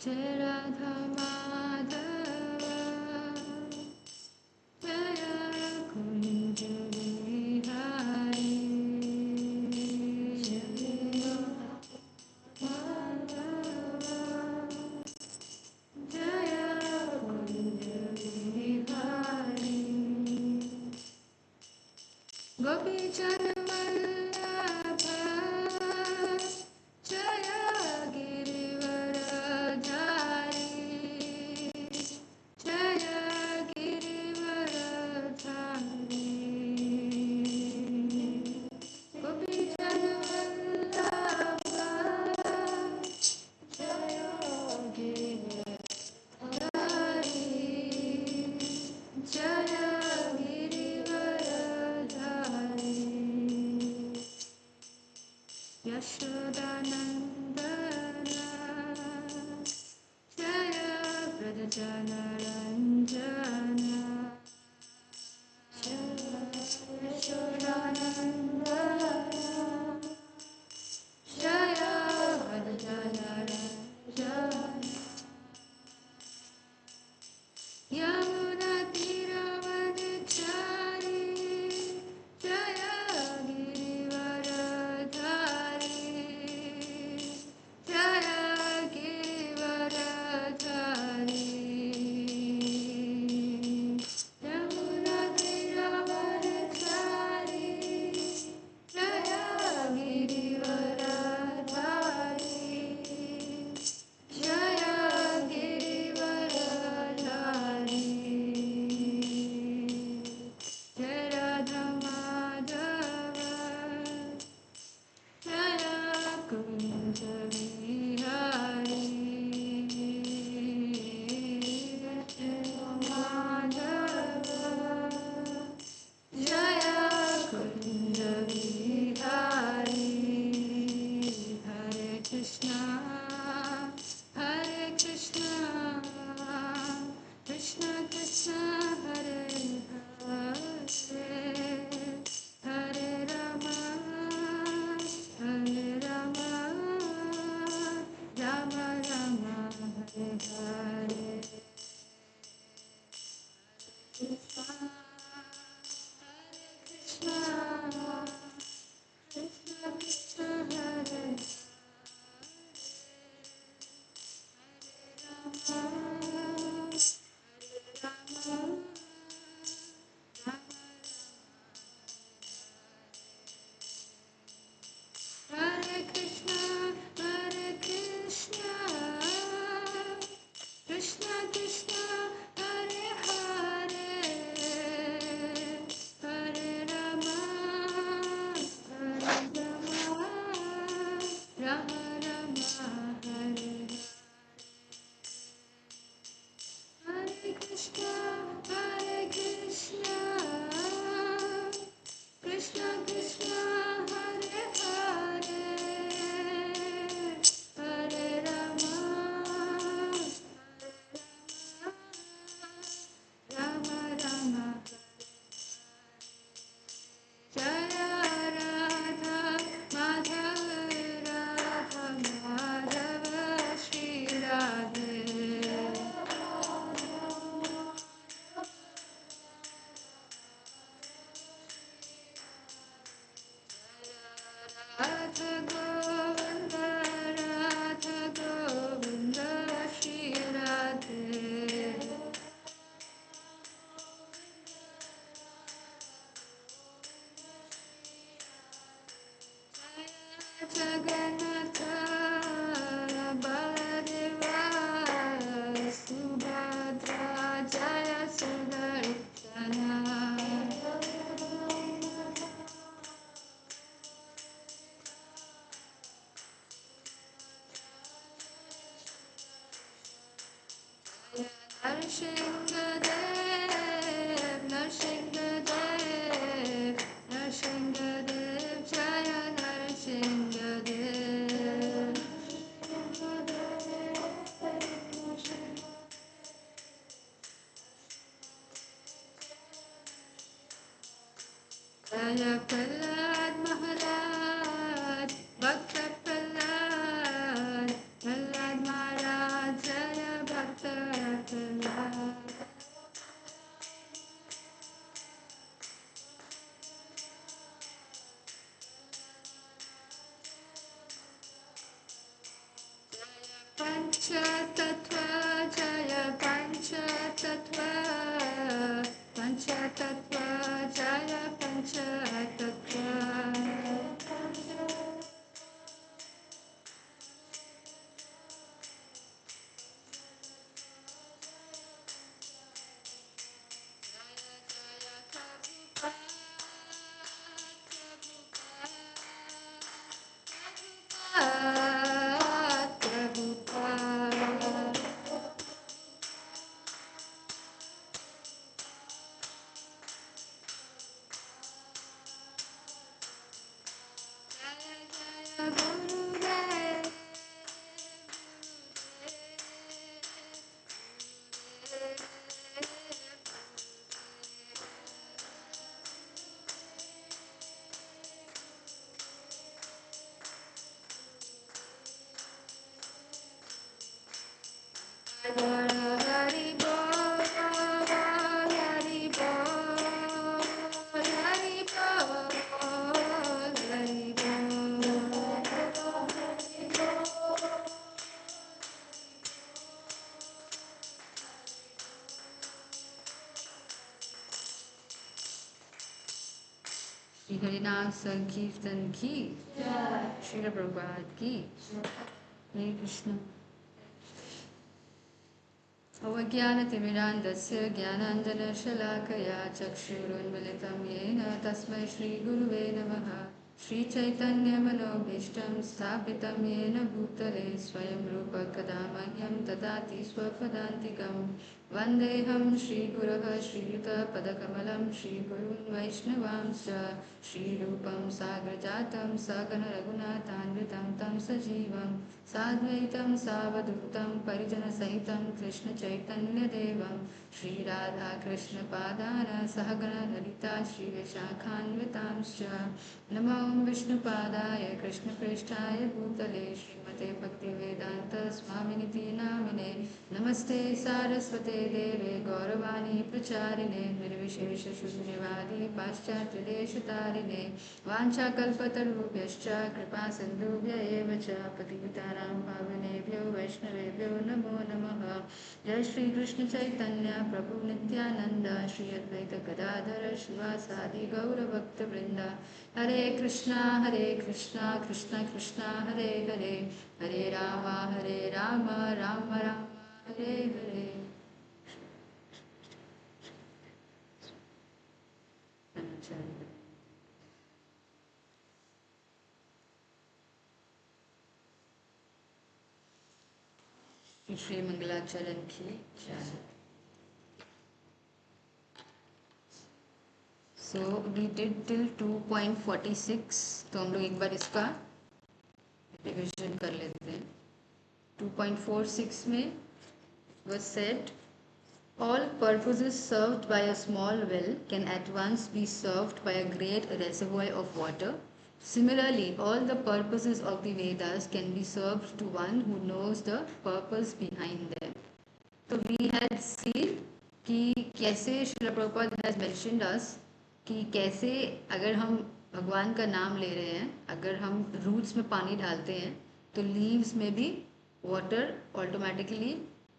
जय राधा माधव जय कुंज बिहारी जय माधव जय कुंज बिहारी गोपीचंद वल्लभ जय गिरिवरधारी जय गिरिवरधारी गोपीचंद वल्लभ जय गिरिवरधारी जय गिरिवरधारी यशोदानंदन जय व्रजनरंजन यशोदानंदन जय व्रजनरंजन यमुनातीरवनचारी जय गिरिवरधारी जय गिरिवरधारी यमुनातीरवनचारी जय गिरिवरधारी जय गिरिवरधारी जय राधा माधव जय कुंज बिहारी जय माधव जय कुंज बिहारी हरे कृष्णा कृष्ण कृष्ण हरे हरे हरे राम राम राम हरे हरे कृष्ण कृष्ण कृष्ण हरे Hare Krishna, Krishna Krishna, Hare Hare, Hare Rama, Rama Rama, Hare Hare Krishna, Krishna Krishna, Hare Hare, Hare Rama, Rama Rama, Jaya Radha Madhava Radha Madhava Shri Radhe Radha Govinda Shri Radhe Jagannatha Baladeva Subhadra Jaya Sudarshana Narsingadev Jaya Narsingadev Jaya Prahlad Maharaj Bhakta Prahlad Maharaj Panchatattva Jaya Panchatattva Panchatattva Jaya Panchatattva Hari Bol, Hari Bol, Hari Bol, Hari Bol. Shri हरिनाम संकीर्तन की श्रील प्रभुपाद की हरे कृष्ण। अवज्ञानतिमिरान्धस्य ज्ञानाञ्जनशलाकया चक्षुरुन्मिलितं येन तस्मै श्रीगुरुवे नमः। श्रीचैतन्यमनोभीष्टं स्थापितं येन भूतले स्वयं रूप कदा मह्यं ददाति स्वपदान्तिकं। वन्देऽहं श्रीगुरः श्रीयुतपदकमलं श्रीगुरुन् वैष्णवांश्च श्रीरूपं साग्रजातं सगणरघुनाथान्वितं तं सजीवं साद्वैतं सावधूतं परिजनसहितं कृष्णचैतन्यदेवं श्रीराधाकृष्णपादान सहगणललिता श्रीविशाखान्वितांश्च नमो विष्णुपादाय कृष्णप्रेष्ठाय भूतले श्रीमते भक्तिवेदान्तस्वामिनिति नामिने नमस्ते सारस्वते देवे गौरवाणी प्रचारिणे निर्विशेषशून्यवादी पाश्चात्यदेशतारिणे वाञ्छाकल्पतरुभ्यश्च कृपा सिन्धुभ्य एव च पतितानां पावनेभ्यो वैष्णवेभ्यो नमो नमः। जय श्री कृष्ण चैतन्य प्रभु नित्यानंद श्री अद्वैत गदाधर शिवासादि गौरभक्तवृंद। हरे कृष्णा कृष्णा कृष्णा हरे हरे हरे राम राम राम हरे हरे। श्री मंगलाचरण की जय। सो वी डिड टिल 2.46, तो हम लोग एक बार इसका रिविजन कर लेते हैं। 2.46 में was said all purposes served by a small well can at once be served by a great reservoir of water. Similarly, all the purposes of the Vedas can be served to one who knows the purpose behind them. So we had seen कि कैसे Srila Prabhupada has mentioned us कि कैसे अगर हम भगवान का नाम ले रहे हैं, अगर हम रूट्स में पानी डालते हैं तो लीव्स में भी वाटर ऑटोमेटिकली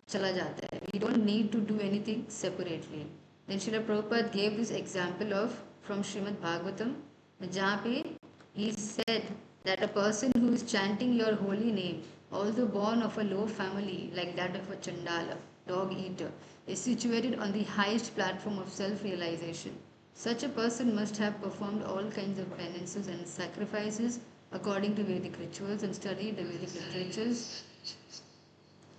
चला जाता है. We don't need to do anything separately. Then Srila Prabhupada gave this example of from Srimad Bhagavatam, जहाँ पे he said that a person who is chanting your holy name, although born of a low family like that of a Chandala, dog eater, is situated on the highest platform of self-realization. Such a person must have performed all kinds of penances and sacrifices according to Vedic rituals and studied the Vedic literatures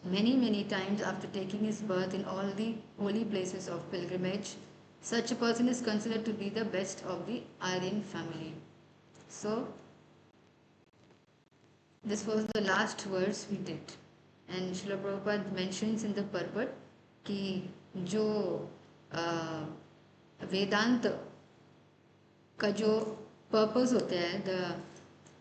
many times after taking his birth in all the holy places of pilgrimage. Such a person is considered to be the best of the Aryan family. So this was the last verse we did, and Srila Prabhupada mentions in the purport कि जो वेदांत का जो purpose होता है,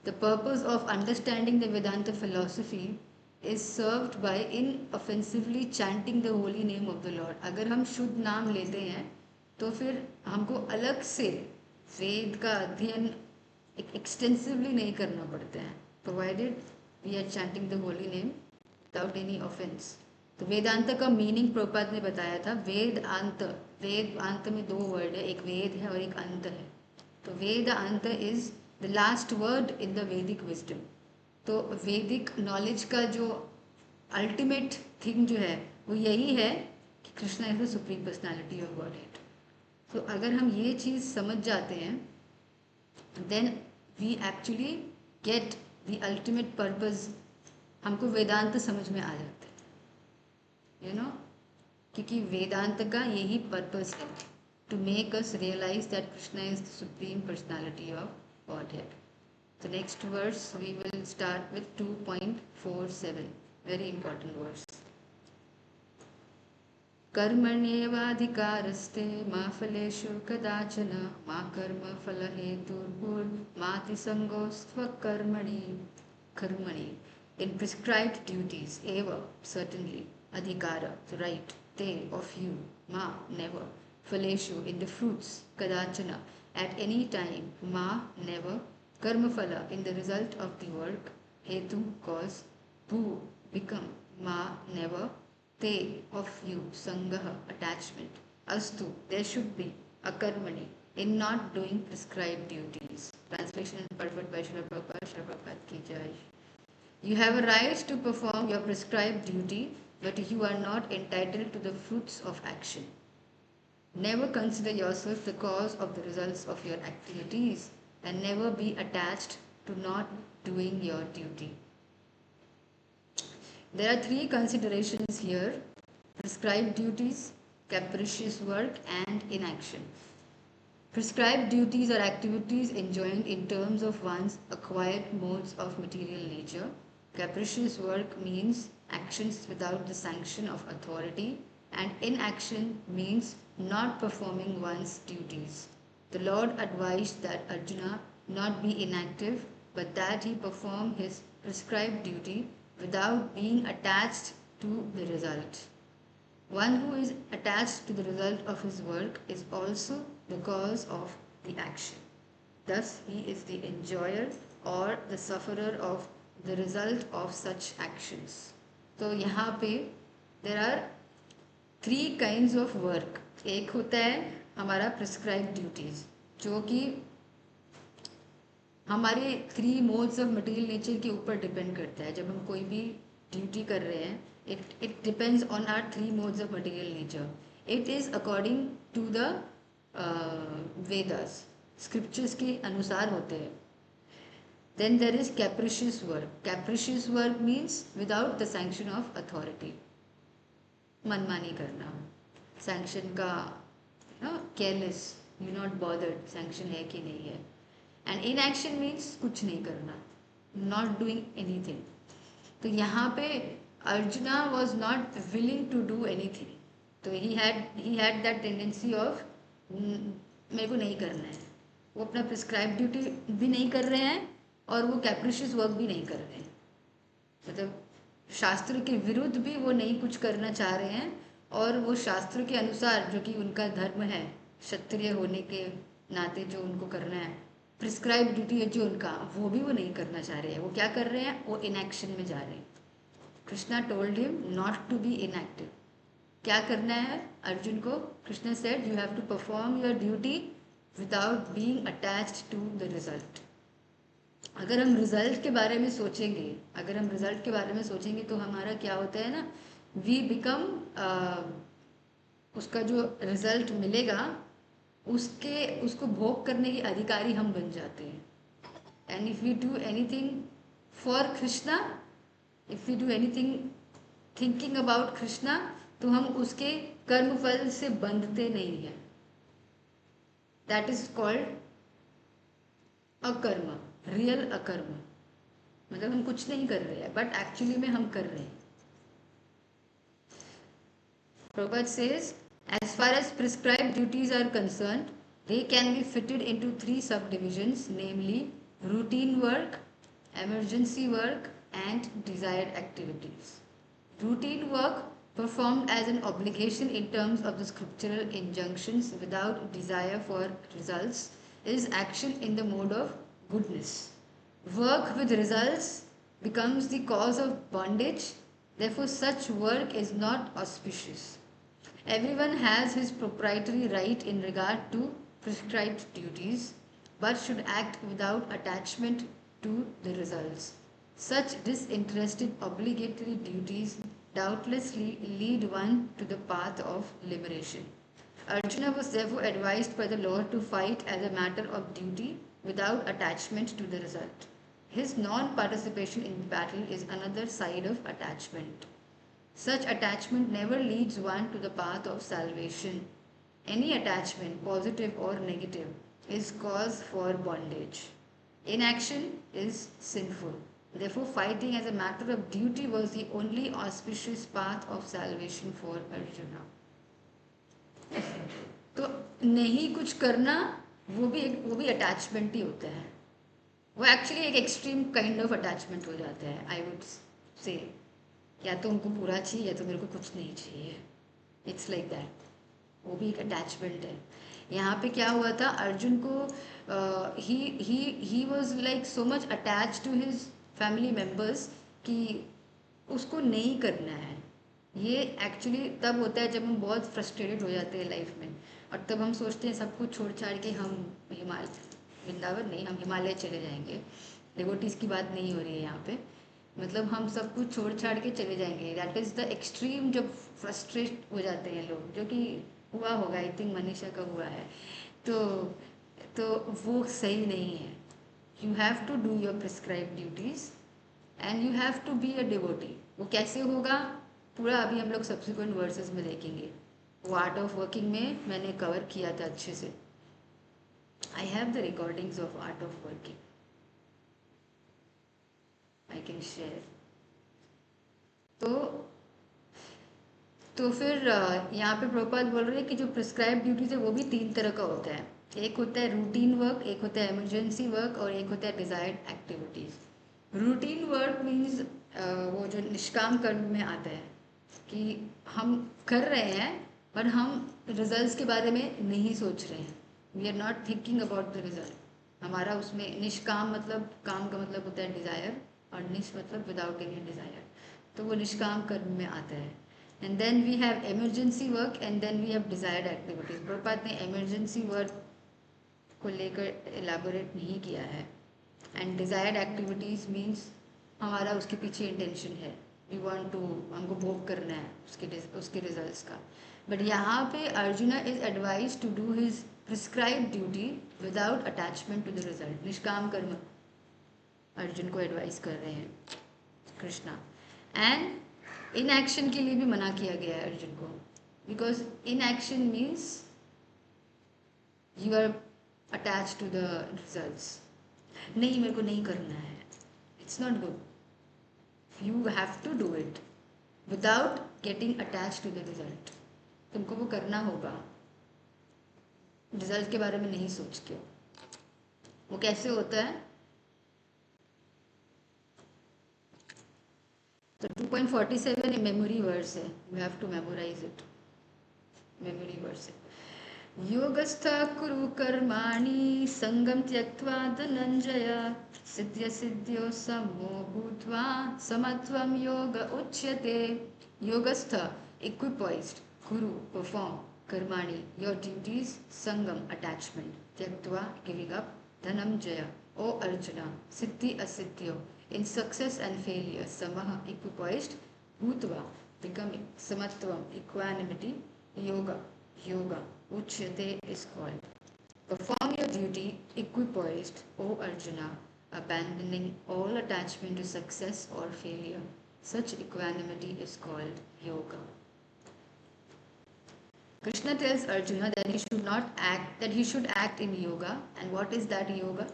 the purpose of understanding the Vedanta philosophy is served by inoffensively chanting the holy name of the Lord. अगर हम शुद्ध नाम लेते हैं तो फिर हमको अलग से वेद का अध्ययन एक्सटेंसिवली नहीं करना पड़ता है, provided we are chanting the holy name without any offense. तो वेदांत का मीनिंग प्रभुपाद ने बताया था. वेद अंत में दो वर्ड है, एक वेद है और एक अंत है. तो वेद अंत is the last word in the वैदिक विजडम. तो वैदिक नॉलेज का जो अल्टीमेट थिंग जो है वो यही है कि Krishna is the supreme personality of Godhead. तो अगर हम ये चीज़ समझ जाते हैं, then we actually get the ultimate purpose. हमको वेदांत समझ में आ जाता है, यू नो, क्योंकि वेदांत का यही पर्पस है, to make us realise that Krishna is the supreme personality of Godhead. The next verse we will start with 2.47, very important verse. कर्मण्येवाधिकारस्ते मा फलेषु कदाचन मा कर्मफलहेतुर्भूर्माति संगोस्त्वकर्मणि. कर्मणि, in prescribed duties, eva, certainly, adhikara, the right, te, of you, ma, never, faleshu, in the fruits, kadachana, at any time, ma, never, karmaphala, in the result of the work, hetu, cause, bhu, become, ma, never, te, of you, sangaha, attachment, astu, there should be, akarmani, in not doing prescribed duties. Translation and purport by Srila Prabhupada. Srila Prabhupada ki jai. You have a right to perform your prescribed duty, but you are not entitled to the fruits of action. Never consider yourself the cause of the results of your activities, and never be attached to not doing your duty. There are three considerations here: prescribed duties, capricious work, and inaction. Prescribed duties are activities enjoined in terms of one's acquired modes of material nature. Capricious work means actions without the sanction of authority, and inaction means not performing one's duties. The Lord advised that Arjuna not be inactive, but that he perform his prescribed duty without being attached to the result. One who is attached to the result of his work is also the cause of the action. Thus, he is the enjoyer or the sufferer of the result of such actions. तो यहाँ पे there are three kinds of work. एक होता है हमारा prescribed duties, जो कि हमारे three modes of material nature के ऊपर डिपेंड करता है. जब हम कोई भी ड्यूटी कर रहे हैं, it depends on our three modes of material nature. It is according to the Vedas, scriptures के अनुसार होते हैं. Then there is capricious work. Capricious work means without the sanction of authority. मनमानी करना, sanction का careless, you not bothered, sanction है कि नहीं है. And inaction means कुछ नहीं करना, not doing anything. तो यहाँ पे Arjuna was not willing to do anything. तो he had that tendency of मेरे को नहीं करना है. वो अपना prescribed duty भी नहीं कर रहे हैं और वो कैप्रिशियस वर्क भी नहीं कर रहे हैं. मतलब शास्त्र के विरुद्ध भी वो नहीं कुछ करना चाह रहे हैं, और वो शास्त्र के अनुसार जो कि उनका धर्म है, क्षत्रिय होने के नाते जो उनको करना है, प्रिस्क्राइब ड्यूटी है जो उनका, वो भी वो नहीं करना चाह रहे हैं. वो क्या कर रहे हैं? वो इनएक्शन में जा रहे हैं. Krishna told him not to be inactive. क्या करना है अर्जुन को? Krishna said you have to perform your duty without being attached to the result. अगर हम रिजल्ट के बारे में सोचेंगे तो हमारा क्या होता है ना, वी बिकम, उसका जो रिजल्ट मिलेगा उसको भोग करने के अधिकारी हम बन जाते हैं. And if we do anything for Krishna, if we do anything thinking about Krishna, तो हम उसके कर्मफल से बंधते नहीं हैं. That is called akarma, real akarma. मतलब हम कुछ नहीं कर रहे हैं, बट एक्चुअली में हम कर रहे हैं. Prabhupada says, as far as prescribed duties are concerned, they can be fitted into three subdivisions, namely routine work, emergency work, and desired activities. Routine work performed as an obligation in terms of the scriptural injunctions without desire for results is action in the mode of goodness. Work with results becomes the cause of bondage Therefore, such work is not auspicious. Everyone has his proprietary right in regard to prescribed duties, but should act without attachment to the results. Such disinterested obligatory duties doubtlessly lead one to the path of liberation. Arjuna was therefore advised by the Lord to fight as a matter of duty without attachment to the result. His non participation in battle is another side of attachment. Such attachment never leads one to the path of salvation. Any attachment, positive or negative, is cause for bondage. Inaction is sinful. Therefore, fighting as a matter of duty was the only auspicious path of salvation for Arjuna. तो नहीं कुछ करना वो भी attachment ही होता है. वो actually एक एक्सट्रीम काइंड ऑफ अटैचमेंट हो जाता है. आई वुड से या तो उनको पूरा चाहिए या तो मेरे को कुछ नहीं चाहिए. It's like that. वो भी एक अटैचमेंट है. यहाँ पे क्या हुआ था, अर्जुन को ही was like so much attach to his family members कि उसको नहीं करना है. ये एक्चुअली तब होता है जब हम बहुत फ्रस्ट्रेटेड हो जाते हैं लाइफ में, और तब हम सोचते हैं सब कुछ छोड़ छाड़ के हम वृंदावन नहीं, हम हिमालय चले जाएंगे. डिवोटीज़ की बात नहीं हो रही है यहाँ पे. मतलब हम सब कुछ छोड़ छाड़ के चले जाएंगे. दैट इज़ द एक्सट्रीम जब फ्रस्ट्रेट हो जाते हैं लोग, जो कि हुआ होगा. आई थिंक मनीषा का हुआ है. तो वो सही नहीं है. You have to do your prescribe duties and you have to be a devotee. वो कैसे होगा पूरा अभी हम लोग सब्सिक्वेंट वर्सेस में देखेंगे. वो आर्ट ऑफ वर्किंग में मैंने कवर किया था अच्छे से. I have the recordings of art of working, I can share. तो फिर यहाँ पे प्रभुपाद बोल रहे हैं कि जो प्रिस्क्राइब ड्यूटीज है वो भी 3 तरह का होता है. एक होता है रूटीन वर्क, एक होता है इमरजेंसी वर्क, और एक होता है desired activities. Routine work means वो जो निष्काम कर्म में आता है कि हम कर रहे हैं पर हम रिजल्ट्स के बारे में नहीं सोच रहे हैं. We are not thinking about the result. हमारा उसमें निष्काम मतलब काम का मतलब होता है डिज़ायर, और निष् मतलब विदाउट एनी डिज़ायर. तो वो निष्काम कर्म में आता है. And then we have emergency work and then we have desired activities. Prabhupada ने इमरजेंसी वर्क को लेकर एलाबोरेट नहीं किया है. एंड डिज़ायर्ड एक्टिविटीज़ मीन्स हमारा उसके पीछे इंटेंशन है. वी वांट टू, हमको भोग करना है उसके रिजल्ट्स का. बट यहाँ पे Arjuna is advise to do his prescribe duty without attachment to the result. निष्काम कर्म अर्जुन को एडवाइस कर रहे हैं कृष्णा. एंड इन एक्शन के लिए भी मना किया गया है अर्जुन को, because inaction means you are attach to the results. नहीं मेरे को नहीं करना है, it's not good. You have to do it without getting attach to the result. तुमको वो करना होगा रिजल्ट के बारे में नहीं सोच के. वो कैसे होता है? तो 2.47 मेमोरी वर्स है. You have to memorize it. Memory verse है. योगस्थ कुरु कर्माणि संगम त्यक्त्वा धनंजय सिद्ध्य सिद्ध्यो समो भूत्वा समत्वम योग उच्यते. योगस्थ equipoised, kuru perform, karmani your duties, sangam attachment, tyaktva giving up, dhananjaya o Arjuna siddhi asiddhyo in success and failure, samaha equipoised, bhutva becoming, samatvam equanimity, yoga uchyate is called. Perform your duty equipoised, O Arjuna, abandoning all attachment to success or failure. Such equanimity is called yoga. Krishna tells Arjuna that he should act in yoga. And what is that yoga?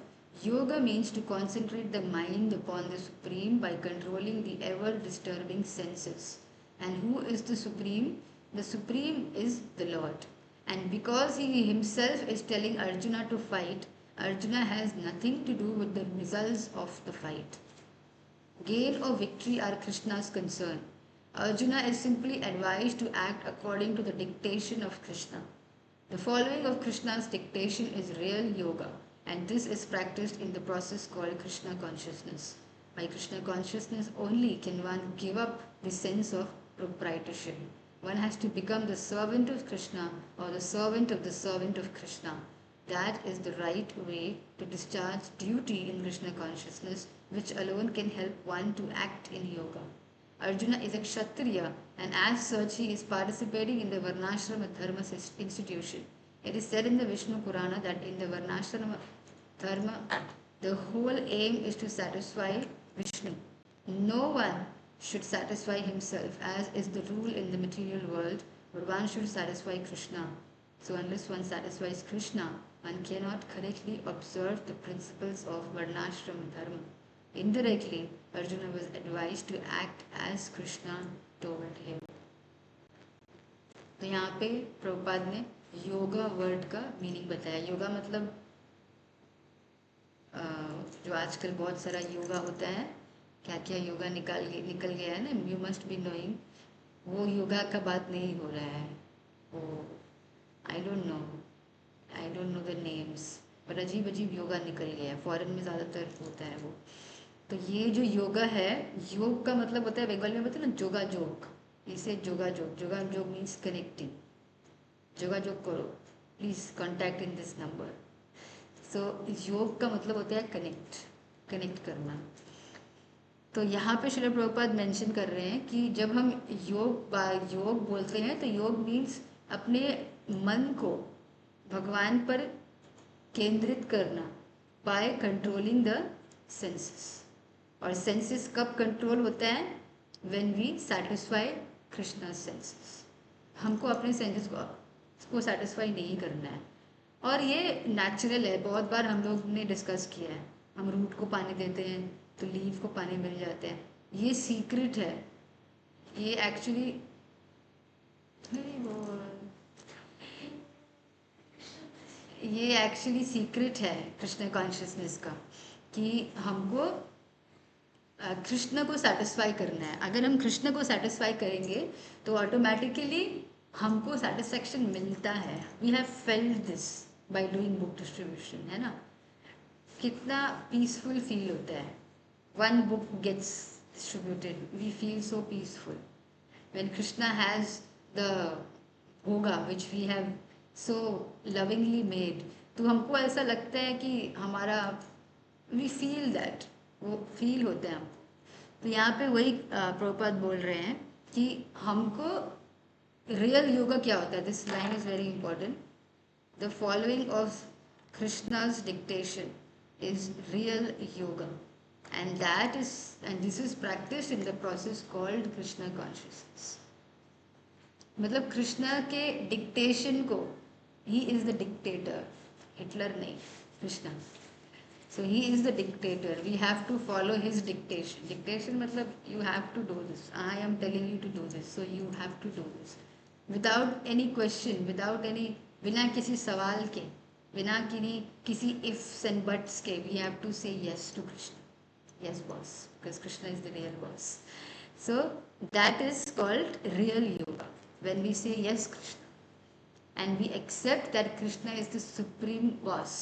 Yoga means to concentrate the mind upon the Supreme by controlling the ever disturbing senses. And who is the Supreme? The Supreme is the Lord. And because he himself is telling Arjuna to fight, Arjuna has nothing to do with the results of the fight. Gain or victory are Krishna's concern. Arjuna is simply advised to act according to the dictation of Krishna. The following of Krishna's dictation is real yoga, and this is practiced in the process called Krishna consciousness. By Krishna consciousness only can one give up the sense of proprietorship. One has to become the servant of Krishna or the servant of Krishna. That is the right way to discharge duty in Krishna consciousness, which alone can help one to act in yoga. Arjuna is a Kshatriya, and as such he is participating in the Varnashrama Dharma institution. It is said in the Vishnu Purana that in the Varnashrama Dharma, the whole aim is to satisfy Vishnu. No one should satisfy himself, as is the rule in the material world, but one should satisfy Krishna. So, unless one satisfies Krishna, one cannot correctly observe the principles of Varnashrama Dharma. Indirectly, Arjuna was advised to act as Krishna told him. तो यहाँ पे प्रभुपाद ने yoga word का meaning बताया. योगा मतलब जो आजकल बहुत सारा योगा होता है, क्या क्या योगा निकल गया है ना, यू मस्ट बी नोइंग. वो योगा का बात नहीं हो रहा है. वो I don't know the names, पर अजीब अजीब योगा निकल गया है. फॉरेन में ज़्यादातर होता है वो. तो ये जो योगा है, योग का मतलब होता है, बंगाली में बोलते हैं ना जोगा जोग. इसे जोगा जोग मीन्स कनेक्टिंग. जोगा जोग करो, please contact in this number. So योग का मतलब होता है कनेक्ट करना. तो यहाँ पे श्रील प्रभुपाद मेंशन कर रहे हैं कि जब हम योग बोलते हैं तो योग मीन्स अपने मन को भगवान पर केंद्रित करना बाय कंट्रोलिंग द सेंसेस. और सेंसेस कब कंट्रोल होता है? When v satisfy Krishna senses. हमको अपने सेंसेस को सेटिस्फाई नहीं करना है. और ये नेचुरल है. बहुत बार हम लोग ने डिस्कस किया है. हम रूट को पानी देते हैं तो लीव को पानी मिल जाते हैं. ये सीक्रेट है. ये एक्चुअली सीक्रेट है कृष्ण कॉन्शियसनेस का, कि हमको कृष्ण को सेटिस्फाई करना है. अगर हम कृष्ण को सेटिस्फाई करेंगे तो ऑटोमेटिकली हमको सेटिस्फैक्शन मिलता है. We have felt this by doing book distribution, है ना. कितना पीसफुल फील होता है. One book gets distributed, we feel so peaceful. When Krishna has the bhoga which we have so lovingly made, तो हमको ऐसा लगता है कि हमारा वी फील दैट, वो फील होते हैं हम. तो यहाँ पे वही प्रभुपाद बोल रहे हैं कि हमको रियल योगा क्या होता है. This line is very important. The following of Krishna's dictation is real yoga, and this is practice in the process called Krishna consciousness. मतलब कृष्णा के डिक्टेशन को, he is the dictator. Hitler नहीं, Krishna. So he is the dictator. We have to follow his dictation. Dictation matlab you have to do this. I am telling you to do this, so you have to do this. Without any question, बिना किसी सवाल के, बिना किसी ifs and buts के, we have to say yes to Krishna. Yes, boss, because Krishna is the real boss. So that is called real yoga. When we say yes, Krishna, and we accept that Krishna is the supreme boss.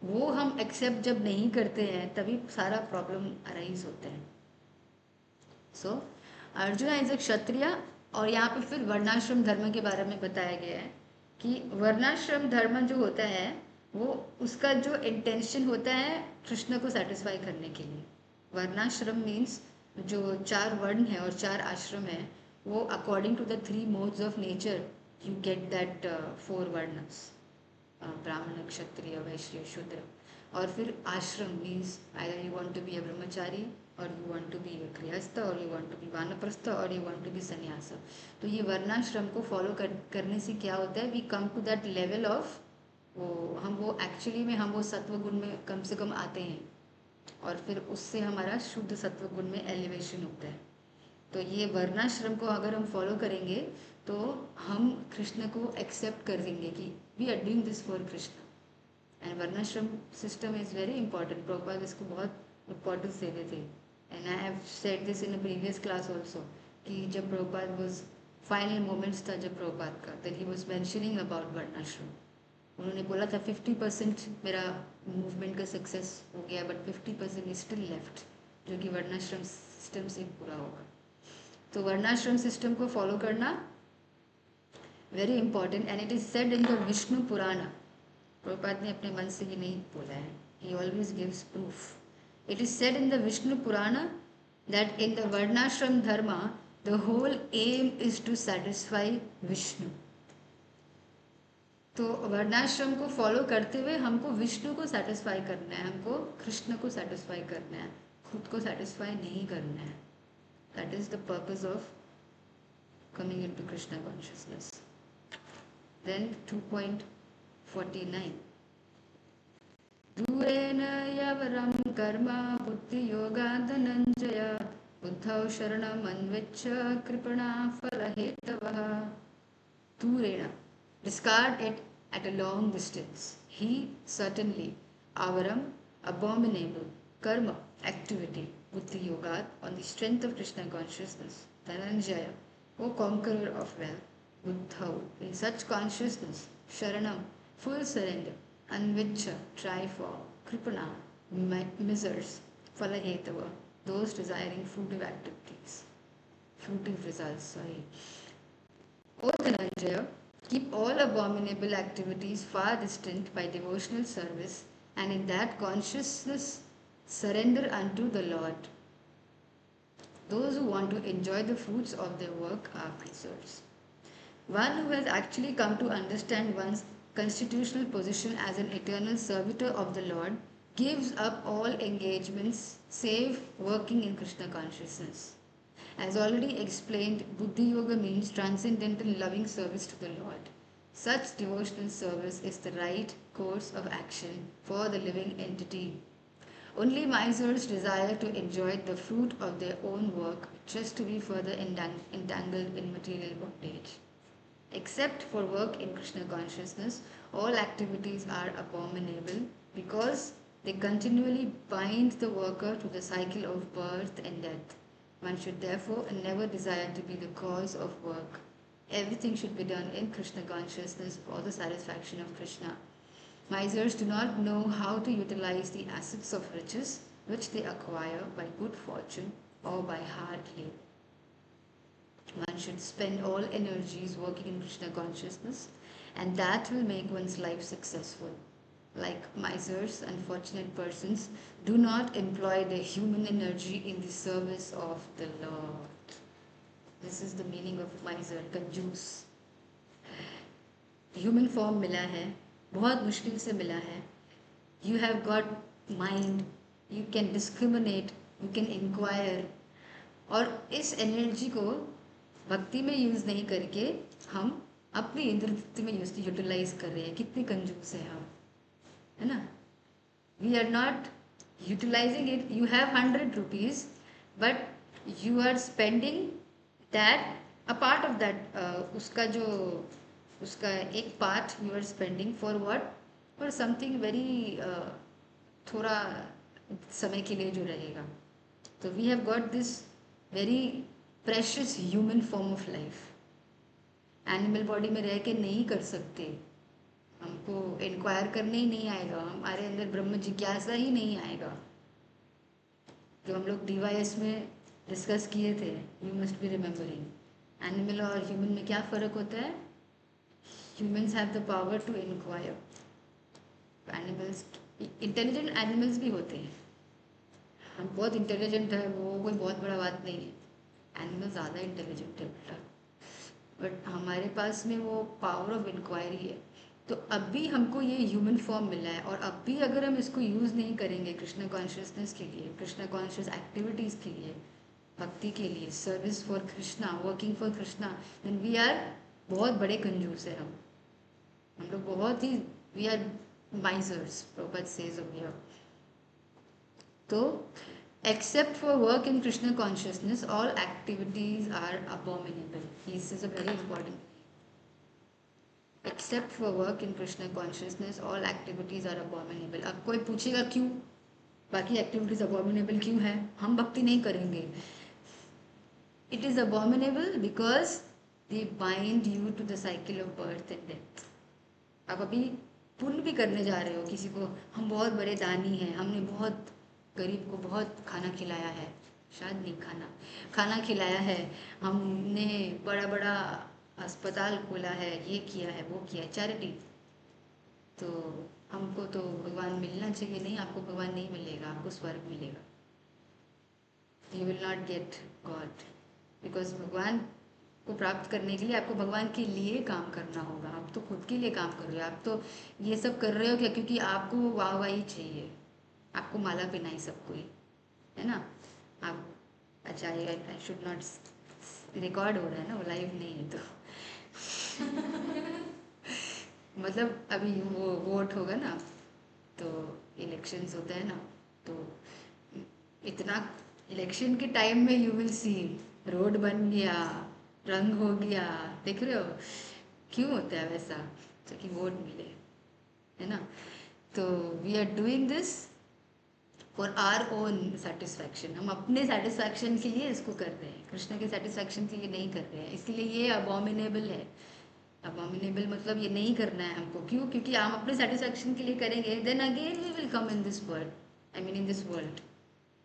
वो हम accept जब नहीं करते हैं तभी सारा problem arise होते हैं. सो अर्जुन इज अ क्षत्रिय. और यहाँ पे फिर वर्णाश्रम धर्म के बारे में बताया गया है कि वर्णाश्रम धर्म जो होता है वो उसका जो इंटेंशन होता है कृष्ण को सेटिस्फाई करने के लिए. वर्णाश्रम मीन्स जो 4 वर्ण है और 4 आश्रम है, वो according to the 3 modes of nature you get that 4 varnas, brahman, kshatriya, vaishya, shudra. और फिर आश्रम means either you want to be a brahmachari, और you want to be a grihastha, और यू वांट टू बी वानप्रस्थ, और यू वांट टू बी संन्यास. तो ये वर्णाश्रम को फॉलो करने से क्या होता है, we come to that level of वो एक्चुअली में हम वो सत्व गुण में कम से कम आते हैं, और फिर उससे हमारा शुद्ध सत्व गुण में एलिवेशन होता है. तो ये वर्णाश्रम को अगर हम फॉलो करेंगे तो हम कृष्ण को एक्सेप्ट कर देंगे कि we are doing this for Krishna. And varnashrama system is very important. Prabhupada इसको बहुत इंपॉर्टेंस देते थे. And I have said this in a previous class also कि जब प्रभुपाद वॉज फाइनल मोमेंट्स था जब प्रभुपाद का, then he was mentioning about varnashrama. उन्होंने बोला था 50% मेरा मूवमेंट का सक्सेस हो गया, बट 50% इज स्टिल लेफ्ट. जो कि वर्णाश्रम सिस्टम से पूरा होगा। तो वर्णाश्रम सिस्टम को फॉलो करना very important, and it is said in the Vishnu Purana. Prabhupada ने अपने मन से ही नहीं बोला है, he always gives proof. It is said in the Vishnu Purana that in the varnashrama dharma the whole aim is to satisfy Vishnu. तो वर्णाश्रम को फॉलो करते हुए हमको विष्णु को सेटिस्फाई करना है, हमको कृष्ण को सेटिस्फाई करना है, खुद को सेटिस्फाई नहीं करना है। That is the purpose of coming into Krishna consciousness. Then 2.49 दूरेण यवरं कर्म बुद्धियोगा धनंजय बुद्धौ शरणम् अन्विच्छ कृपणा फलहेतवः। दूरेण, discard it at a long distance. He certainly, avaram, abominable, karma, activity, buddhi yoga, on the strength of Krishna consciousness, Dhananjaya, O conqueror of wealth, buddhau, in such consciousness, sharanam, full surrender, anvicha, try for, kripana, misers, falahetava, those desiring fruitive activities, fruitive results, sorry. O Dhananjaya, keep all abominable activities far distant by devotional service, and in that consciousness surrender unto the Lord. Those who want to enjoy the fruits of their work are misers. One who has actually come to understand one's constitutional position as an eternal servitor of the Lord gives up all engagements save working in Krishna consciousness. As already explained, Buddhi Yoga means transcendental loving service to the Lord. Such devotional service is the right course of action for the living entity. Only misers desire to enjoy the fruit of their own work just to be further entangled in material bondage. Except for work in Krishna consciousness, all activities are abominable because they continually bind the worker to the cycle of birth and death. One should therefore never desire to be the cause of work. Everything should be done in Krishna consciousness for the satisfaction of Krishna. Misers do not know how to utilize the assets of riches which they acquire by good fortune or by hard labor. One should spend all energies working in Krishna consciousness, and that will make one's life successful. Like misers, unfortunate persons do not employ their human energy in the service of the Lord. This is the meaning of miser, कंजूस। Human form मिला है, बहुत मुश्किल से मिला है। You have got mind, you can discriminate, you can inquire, और इस एनर्जी को भक्ति में यूज़ नहीं करके हम अपनी इंद्रवृत्ति में यूटिलाइज कर रहे हैं। कितने कंजूस है हम, है ना? We are not utilizing it. You have 100 rupees, but you are spending that, a part of that, उसका एक part you are spending for what? For something very थोड़ा समय के लिए जो रहेगा। तो we have got this very precious human form of life. Animal body में रह के नहीं कर सकते, हमको इंक्वायर करने ही नहीं आएगा, हमारे अंदर ब्रह्म जिज्ञासा ही नहीं आएगा। जो हम लोग DYS में डिस्कस किए थे, you must be remembering, animal और ह्यूमन में क्या फ़र्क होता है? Humans have the power to inquire, animals, intelligent animals भी होते हैं। हम बहुत इंटेलिजेंट है, वो कोई बहुत बड़ा बात नहीं है, एनिमल ज़्यादा इंटेलिजेंट है बेटा, बट हमारे पास में वो पावर ऑफ इंक्वायरी है। तो अब भी हमको ये ह्यूमन फॉर्म मिला है, और अब भी अगर हम इसको यूज़ नहीं करेंगे कृष्ण कॉन्शियसनेस के लिए, कृष्ण कॉन्शियस एक्टिविटीज़ के लिए, भक्ति के लिए, service for Krishna, working for Krishna, then we are बहुत बड़े कंजूस है हम लोग बहुत ही, we are misers, proper sage of here. तो except for work in Krishna consciousness, all activities are abominable. This is a very important. Except for work in Krishna consciousness, all activities are abominable. अब कोई पूछेगा क्यों बाकी activities abominable क्यों है, हम भक्ति नहीं करेंगे? It is abominable because they bind you to the cycle of birth and death. अब अभी पुण्य भी करने जा रहे हो किसी को, हम बहुत बड़े दानी हैं, हमने बहुत गरीब को बहुत खाना खिलाया है, शायद नहीं, खाना खिलाया है, हमने बड़ा बड़ा अस्पताल खोला है, ये किया है, वो किया है, चैरिटी। तो हमको तो भगवान मिलना चाहिए, नहीं, आपको भगवान नहीं मिलेगा, आपको स्वर्ग मिलेगा। You will not gate God, because भगवान को प्राप्त करने के लिए आपको भगवान के लिए काम करना होगा। आप तो खुद के लिए काम कर रहे हो, आप तो ये सब कर रहे हो क्या, क्योंकि आपको वाहवाही चाहिए, आपको माला पहनाई सब कोई, है ना। आप, अच्छा, आई शुड नॉट, रिकॉर्ड हो रहा है ना, वो लाइव नहीं है तो मतलब अभी वो वोट होगा ना, तो इलेक्शंस होता है ना, तो इतना इलेक्शन के टाइम में यू विल सी रोड बन गया, रंग हो गया, देख रहे हो क्यों होता है वैसा, ताकि वोट मिले, है ना। तो we are doing this for our own satisfaction, हम अपने सेटिस्फैक्शन के लिए इसको कर रहे हैं, कृष्ण के सेटिस्फैक्शन के लिए नहीं कर रहे हैं, इसलिए ये अबॉमिनेबल है। अबॉमिनेबल मतलब ये नहीं करना है हमको, क्यों, क्योंकि हम अपने सेटिस्फैक्शन के लिए करेंगे, then again we will come in this world, I mean in this world,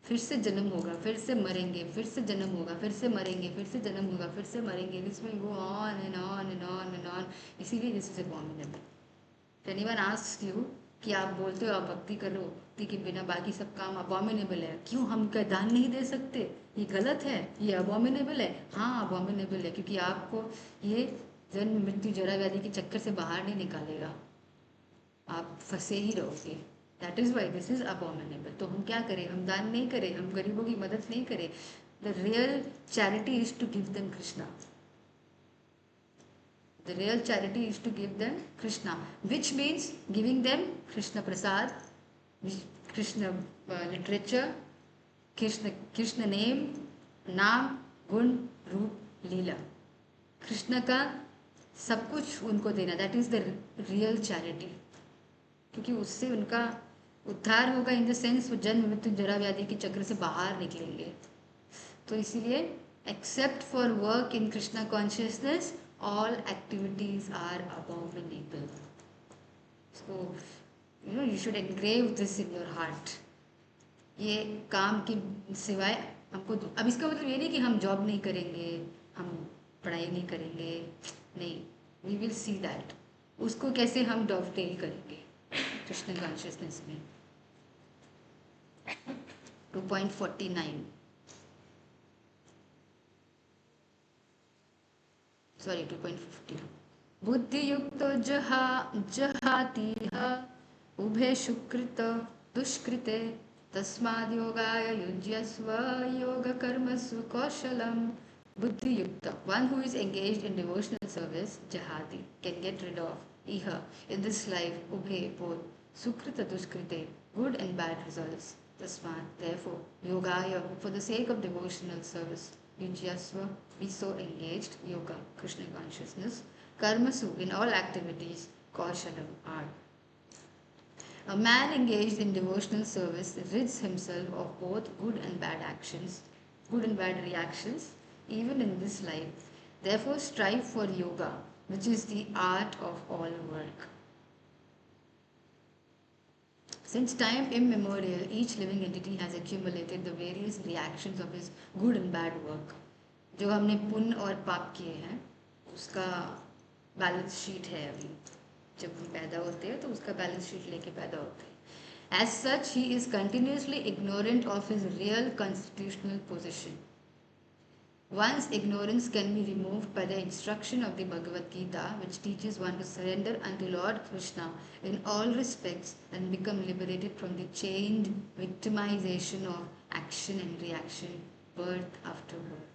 फिर से जन्म होगा, फिर से मरेंगे, फिर से जन्म होगा, फिर से मरेंगे, फिर से जन्म होगा, फिर से मरेंगे, this will go on and on and on and on. इसीलिए this is abominable. Anyone asks you कि आप बोलते हो आप भक्ति करो, भक्ति के बिना बाकी सब काम अबॉमिनेबल है, क्यों, हम क्या दान नहीं दे सकते, ये गलत है, ये अबॉमिनेबल है। हाँ, अबॉमिनेबल है, क्योंकि आपको ये जन्म मृत्यु जरा व्याधि के चक्कर से बाहर नहीं निकालेगा, आप फंसे ही रहोगे। That is why this is abominable. तो हम क्या करें, हम दान नहीं करें, हम गरीबों की मदद नहीं करें। The real charity is to give them Krishna, the real charity is to give them Krishna, which means giving them Krishna prasad, Krishna literature, Krishna Krishna name, nama, guna, रूप, लीला, कृष्ण का सब कुछ उनको देना, that is the real charity. क्योंकि उससे उनका उद्धार होगा, इन द सेंस वो जन्म मृत्यु जरा व्याधि के चक्र से बाहर निकलेंगे। तो इसीलिए except for work in Krishna consciousness all activities are abominable. So you should engrave this in your heart. ये काम के सिवाय हमको, अब इसका मतलब ये नहीं कि हम जॉब नहीं करेंगे, हम पढ़ाई नहीं करेंगे, नहीं, वी विल सी दैट उसको कैसे हम डॉवटेल करेंगे कृष्ण कॉन्शियसनेस में। 2.49, सॉरी 2.50, बुद्धियुक्तो जहातीह उभे सुकृत दुष्कृते तस्माद् योगाय युज्यस्व योग कर्मसु कौशलम। बुद्धियुक्त, one who is engaged in devotional service, jahati, can get rid of iha, in this life, ubhe, both, sukrita dushkrite, good and bad results, tasmat, therefore, yogaya, for the sake of devotional service, yujyasva, be so engaged, yoga, Krishna consciousness, karmasu, in all activities, kaushalam, art. A man engaged in devotional service rids himself of both good and bad actions, good and bad reactions, even in this life. Therefore, strive for yoga, which is the art of all work. Since time immemorial, each living entity has accumulated the various reactions of his good and bad work. जो हमने पुण्य और पाप किए हैं उसका balance sheet है अभी, जब हम पैदा होते हैं तो उसका बैलेंस शीट लेके पैदा होते हैं। As such, he is continuously ignorant of his real constitutional position. One's ignorance can be removed by the instruction of the Bhagavad Gita, which teaches one to surrender unto Lord Krishna in all respects and become liberated from the chained victimization of action and reaction, birth after birth.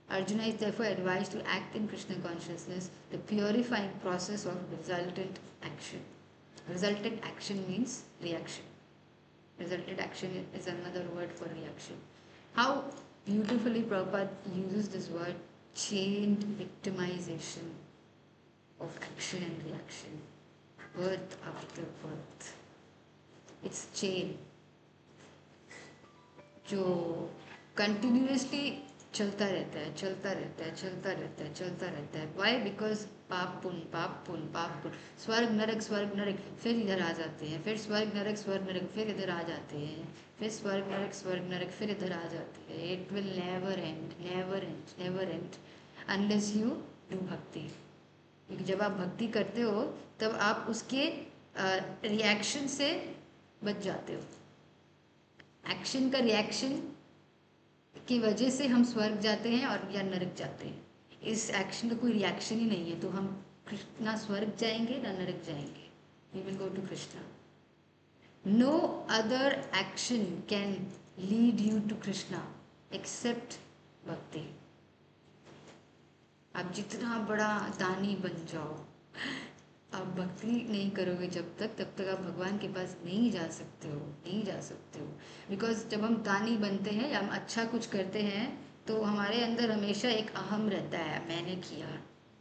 Arjuna is therefore advised to act in Krishna consciousness, the purifying process of resultant action. Resultant action means reaction. Resultant action is another word for reaction. How beautifully Prabhupada uses this word, chained victimization of action and reaction, birth after birth. It's chain जो continuously चलता रहता है, चलता रहता है, चलता रहता है, चलता रहता है। वाई? बिकॉज पाप पुण्य, पाप पुण्य, पाप पुण्य, स्वर्ग नरक, फिर इधर आ जाते हैं, फिर स्वर्ग नरक, फिर इधर आ जाते हैं, फिर स्वर्ग नरक, फिर इधर आ जाते हैं। It will never and, never and, never and, unless you do भक्ति। क्योंकि जब आप भक्ति करते हो तब आप उसके रिएक्शन से बच जाते हो। एक्शन का रिएक्शन की वजह से हम स्वर्ग जाते हैं और या नरक जाते हैं। इस एक्शन का कोई रिएक्शन ही नहीं है, तो हम ना स्वर्ग जाएंगे ना नरक जाएंगे। We will go to Krishna. No other action can lead you to Krishna except bhakti. आप जितना बड़ा दानी बन जाओ, आप भक्ति नहीं करोगे जब तक, तब तक आप भगवान के पास नहीं जा सकते हो, नहीं जा सकते हो। बिकॉज जब हम दानी बनते हैं या हम अच्छा कुछ करते हैं तो हमारे अंदर हमेशा एक अहम रहता है, मैंने किया,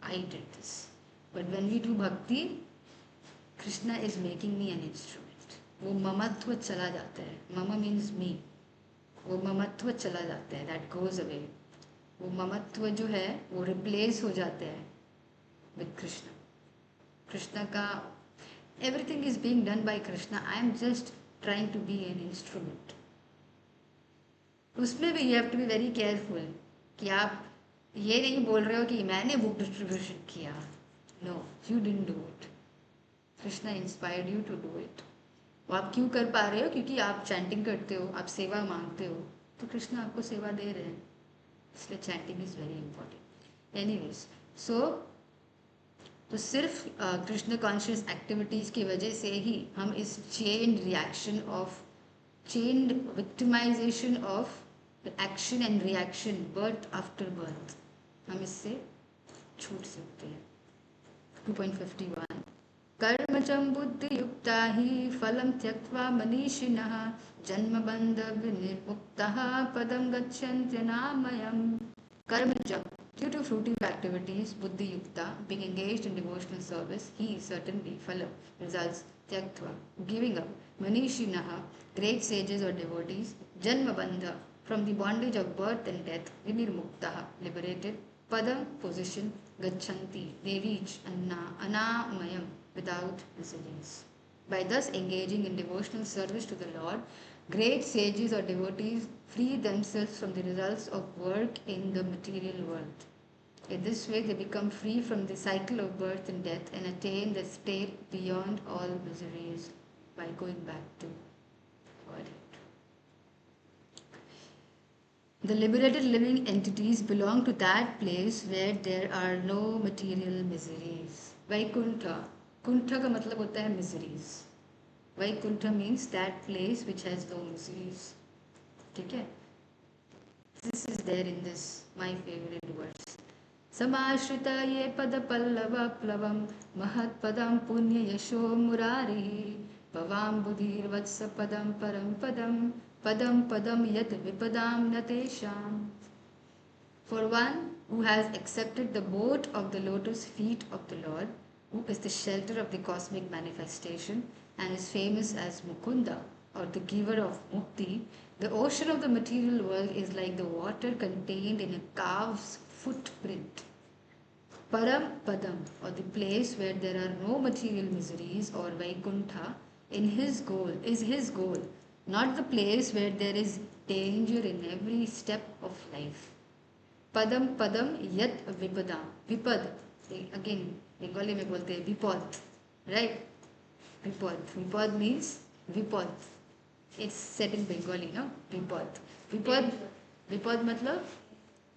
I did this. But when we do bhakti, Krishna is making me an instrument. वो ममत्व चला जाता है, मम मीन्स मी, वो ममत्व चला जाता है, दैट गोज अवे। वो ममत्व जो है वो रिप्लेस हो जाता है विद कृष्णा। कृष्णा का everything is being done by Krishna, I am just trying to be an instrument. उसमें भी you have to be very careful कि आप ये नहीं बोल रहे हो कि मैंने बुक डिस्ट्रीब्यूशन किया। No, you didn't do it, Krishna inspired you to do it. वो आप क्यों कर पा रहे हो? क्योंकि आप चैंटिंग करते हो, आप सेवा मांगते हो, तो कृष्णा आपको सेवा दे रहे हैं, इसलिए chanting is very important. Anyways, so तो सिर्फ कृष्ण कॉन्शियस एक्टिविटीज़ की वजह से ही हम इस chain reaction of, chain victimisation of action and reaction, birth after birth, हम इससे छूट सकते हैं। 2.51 कर्मजं बुद्धियुक्ता हि फलं त्यक्त्वा मनीषिणः जन्मबन्ध विनिर्मुक्तः पदं गच्छन्त्यनामयम्। कर्मजं, due to fruitive activities, buddhi yukta, being engaged in devotional service, he certainly phalam, results, tyaktva, giving up, manishinaha, great sages or devotees, janma bandha, from the bondage of birth and death, vinirmuktaha, liberated, padam, position, gacchanti, they reach anamayam, without miseries. By thus engaging in devotional service to the Lord, great sages or devotees free themselves from the results of work in the material world. In this way, they become free from the cycle of birth and death and attain the state beyond all miseries by going back to Godhead. The liberated living entities belong to that place where there are no material miseries. Vaikuntha. Kuntha का मतलब होता है miseries. Vaikuntha means that place which has no miseries. ठीक है? This is there in this, my favorite verse. समाश्रिता ये पद पल्लव प्लवम महत्पदम पुण्य यशो मुरारी भवाम बुधिर्वत्स पदम परम पदम पदम पदम यत विपदाम न तेषाम. For one who has accepted the boat of the lotus feet of the Lord, who is the shelter of the cosmic manifestation and is famous as Mukunda, or the giver of Mukti, the ocean of the material world is like the water contained in a calf's footprint. Param Padam, or the place where there are no material miseries, or Vaikuntha, is his goal, not the place where there is danger in every step of life. Padam Padam Yat Vipadam. Vipad, again, Bengali में बोलते हैं विपद, right? Vipad. Vipad means vipad. It's said in Bengali, no? Vipad. Vipad. Vipad मतलब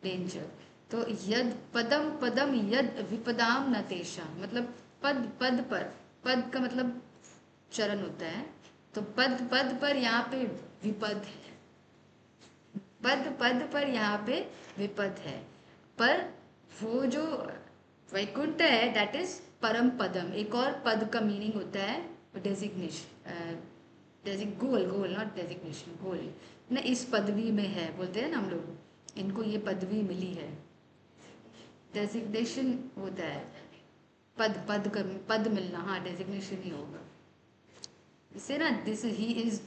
danger. तो यद पदम पदम यद विपदाम न तेषाम, मतलब पद पद पर, पद का मतलब चरण होता है, तो पद पद पर यहाँ पे विपद है, पद पद पर यहाँ पे विपद है। पर वो जो वैकुंठ है दैट इज परम पदम। एक और पद का मीनिंग होता है designation, goal, goal not designation, goal ना, इस पदवी में है बोलते हैं ना हम लोग, इनको ये पदवी मिली है। डेजिग्नेशन होता है पद, पद का पद मिलना, हाँ डेजिग्नेशन ही होगा इसे ना, this he is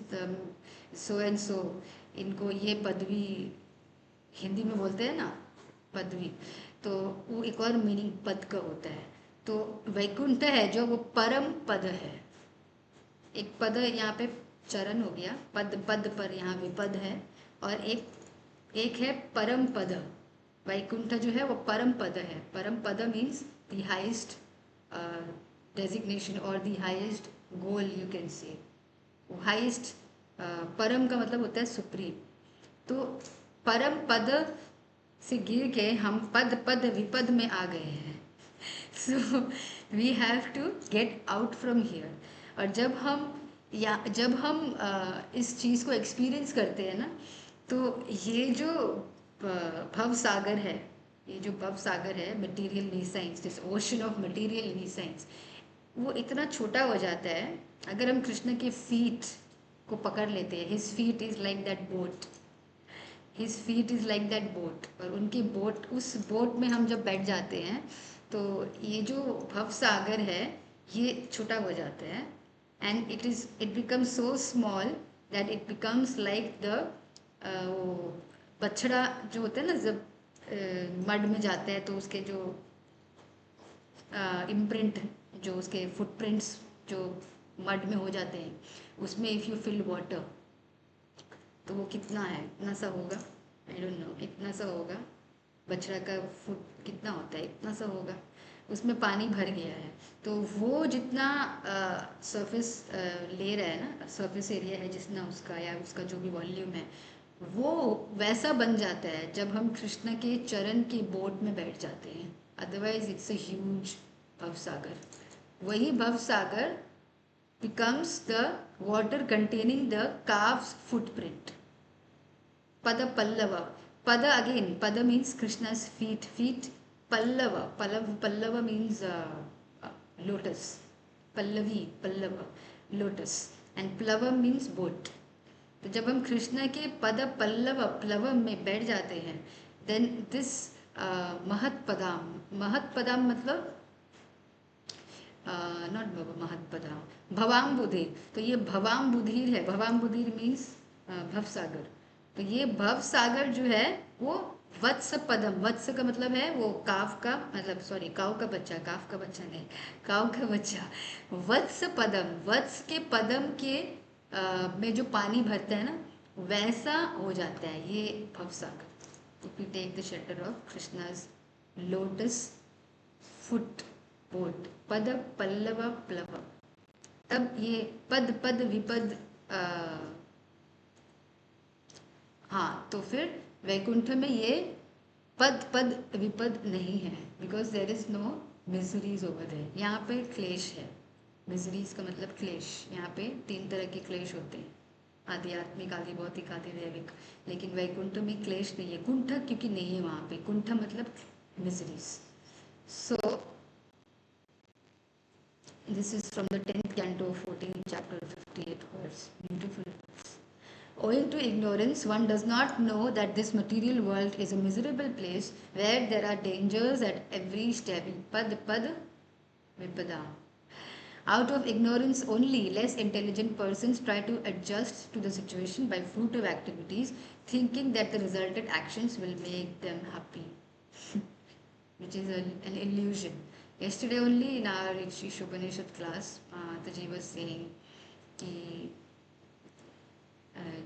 so and so, इनको ये पदवी हिंदी में बोलते हैं ना पदवी, तो वो एक और मीनिंग पद का होता है। तो वैकुंठ है जो वो परम पद है। एक पद यहाँ पे चरण हो गया, पद पद पर यहाँ विपद है, और एक है परम पद। वैकुंठ जो है वो परम पद है। परम पद मीन्स द हाइस्ट डेजिग्नेशन और the highest goal, you can say highest. परम का मतलब होता है सुप्रीम। तो परम पद से गिर के हम पद पद विपद में आ गए हैं। So we have to get out from here. और जब हम इस चीज़ को एक्सपीरियंस करते हैं ना, तो ये जो भव सागर है, ये जो भव सागर है, material knee science, this ocean of material knee science, वो इतना छोटा हो जाता है अगर हम कृष्ण के फीट को पकड़ लेते हैं। His feet is like that boat, his feet is like that boat. और उनकी बोट, उस बोट में हम जब बैठ जाते हैं तो ये जो भव सागर है ये छोटा हो जाता है। And it becomes so small that it becomes like the वो बछड़ा जो होता है ना, जब मड में जाते हैं तो उसके जो इम्प्रिंट, जो उसके फुटप्रिंट्स जो मड में हो जाते हैं, उसमें इफ़ यू फिल वाटर, तो वो कितना है, इतना सा होगा, आई डोंट नो, इतना सा होगा। बछड़ा का फुट कितना होता है, इतना सा होगा। उसमें पानी भर गया है, तो वो जितना सरफेस ले रहा है ना, सरफेस एरिया है जितना उसका, या उसका जो भी वॉल्यूम है, वो वैसा बन जाता है जब हम कृष्ण के चरण की बोट में बैठ जाते हैं। अदरवाइज इट्स अ ह्यूज भवसागर। वही भवसागर becomes the water containing the calf's footprint. Pada Pallava. Pada again, Pada means Krishna's feet. Feet. Pallava. Pallava means lotus. Pallavi, Pallava, lotus. And Plava means boat. तो जब हम कृष्ण के पद पल्लव प्लवम में बैठ जाते हैं, देन दिस महत्पदाम मतलब नॉट महत्पदा, भवाम्बुधिर। तो ये भवाम्बुधिर है। भवाम्बुधिर मीन्स भवसागर। तो ये भवसागर जो है वो वत्स पदम, वत्स का मतलब है वो काव का, मतलब सॉरी काव का बच्चा, काव का बच्चा नहीं, काव का बच्चा। वत्स पदम, वत्स के पदम के में जो पानी भरता है ना, वैसा हो जाता है ये भवसागर। If you take the shelter of Krishna's lotus foot boat, पद पल्लव प्लव, तब ये पद पद विपद हाँ, तो फिर वैकुंठ में ये पद पद विपद नहीं है, because there is no miseries over there. यहाँ पे क्लेश है। मिजरीज का मतलब क्लेश। यहाँ पे 3 तरह के क्लेश होते हैं, आध्यात्मिक, आदि भौतिक, आदि दैविक। लेकिन वैकुंठ में क्लेश नहीं है, कुंठ क्योंकि नहीं है वहाँ पे। कुंठ मतलब miseries. So this is from the 10th canto, 14th chapter, 58th verse. Beautiful. Owing to ignorance, one does not know that this material world is a miserable place where there are dangers at every step. Pad pad vipada. Out of ignorance only, less intelligent persons try to adjust to the situation by fruitive activities, thinking that the resultant actions will make them happy, which is an illusion. Yesterday only in our Upanishad class, Taji was saying कि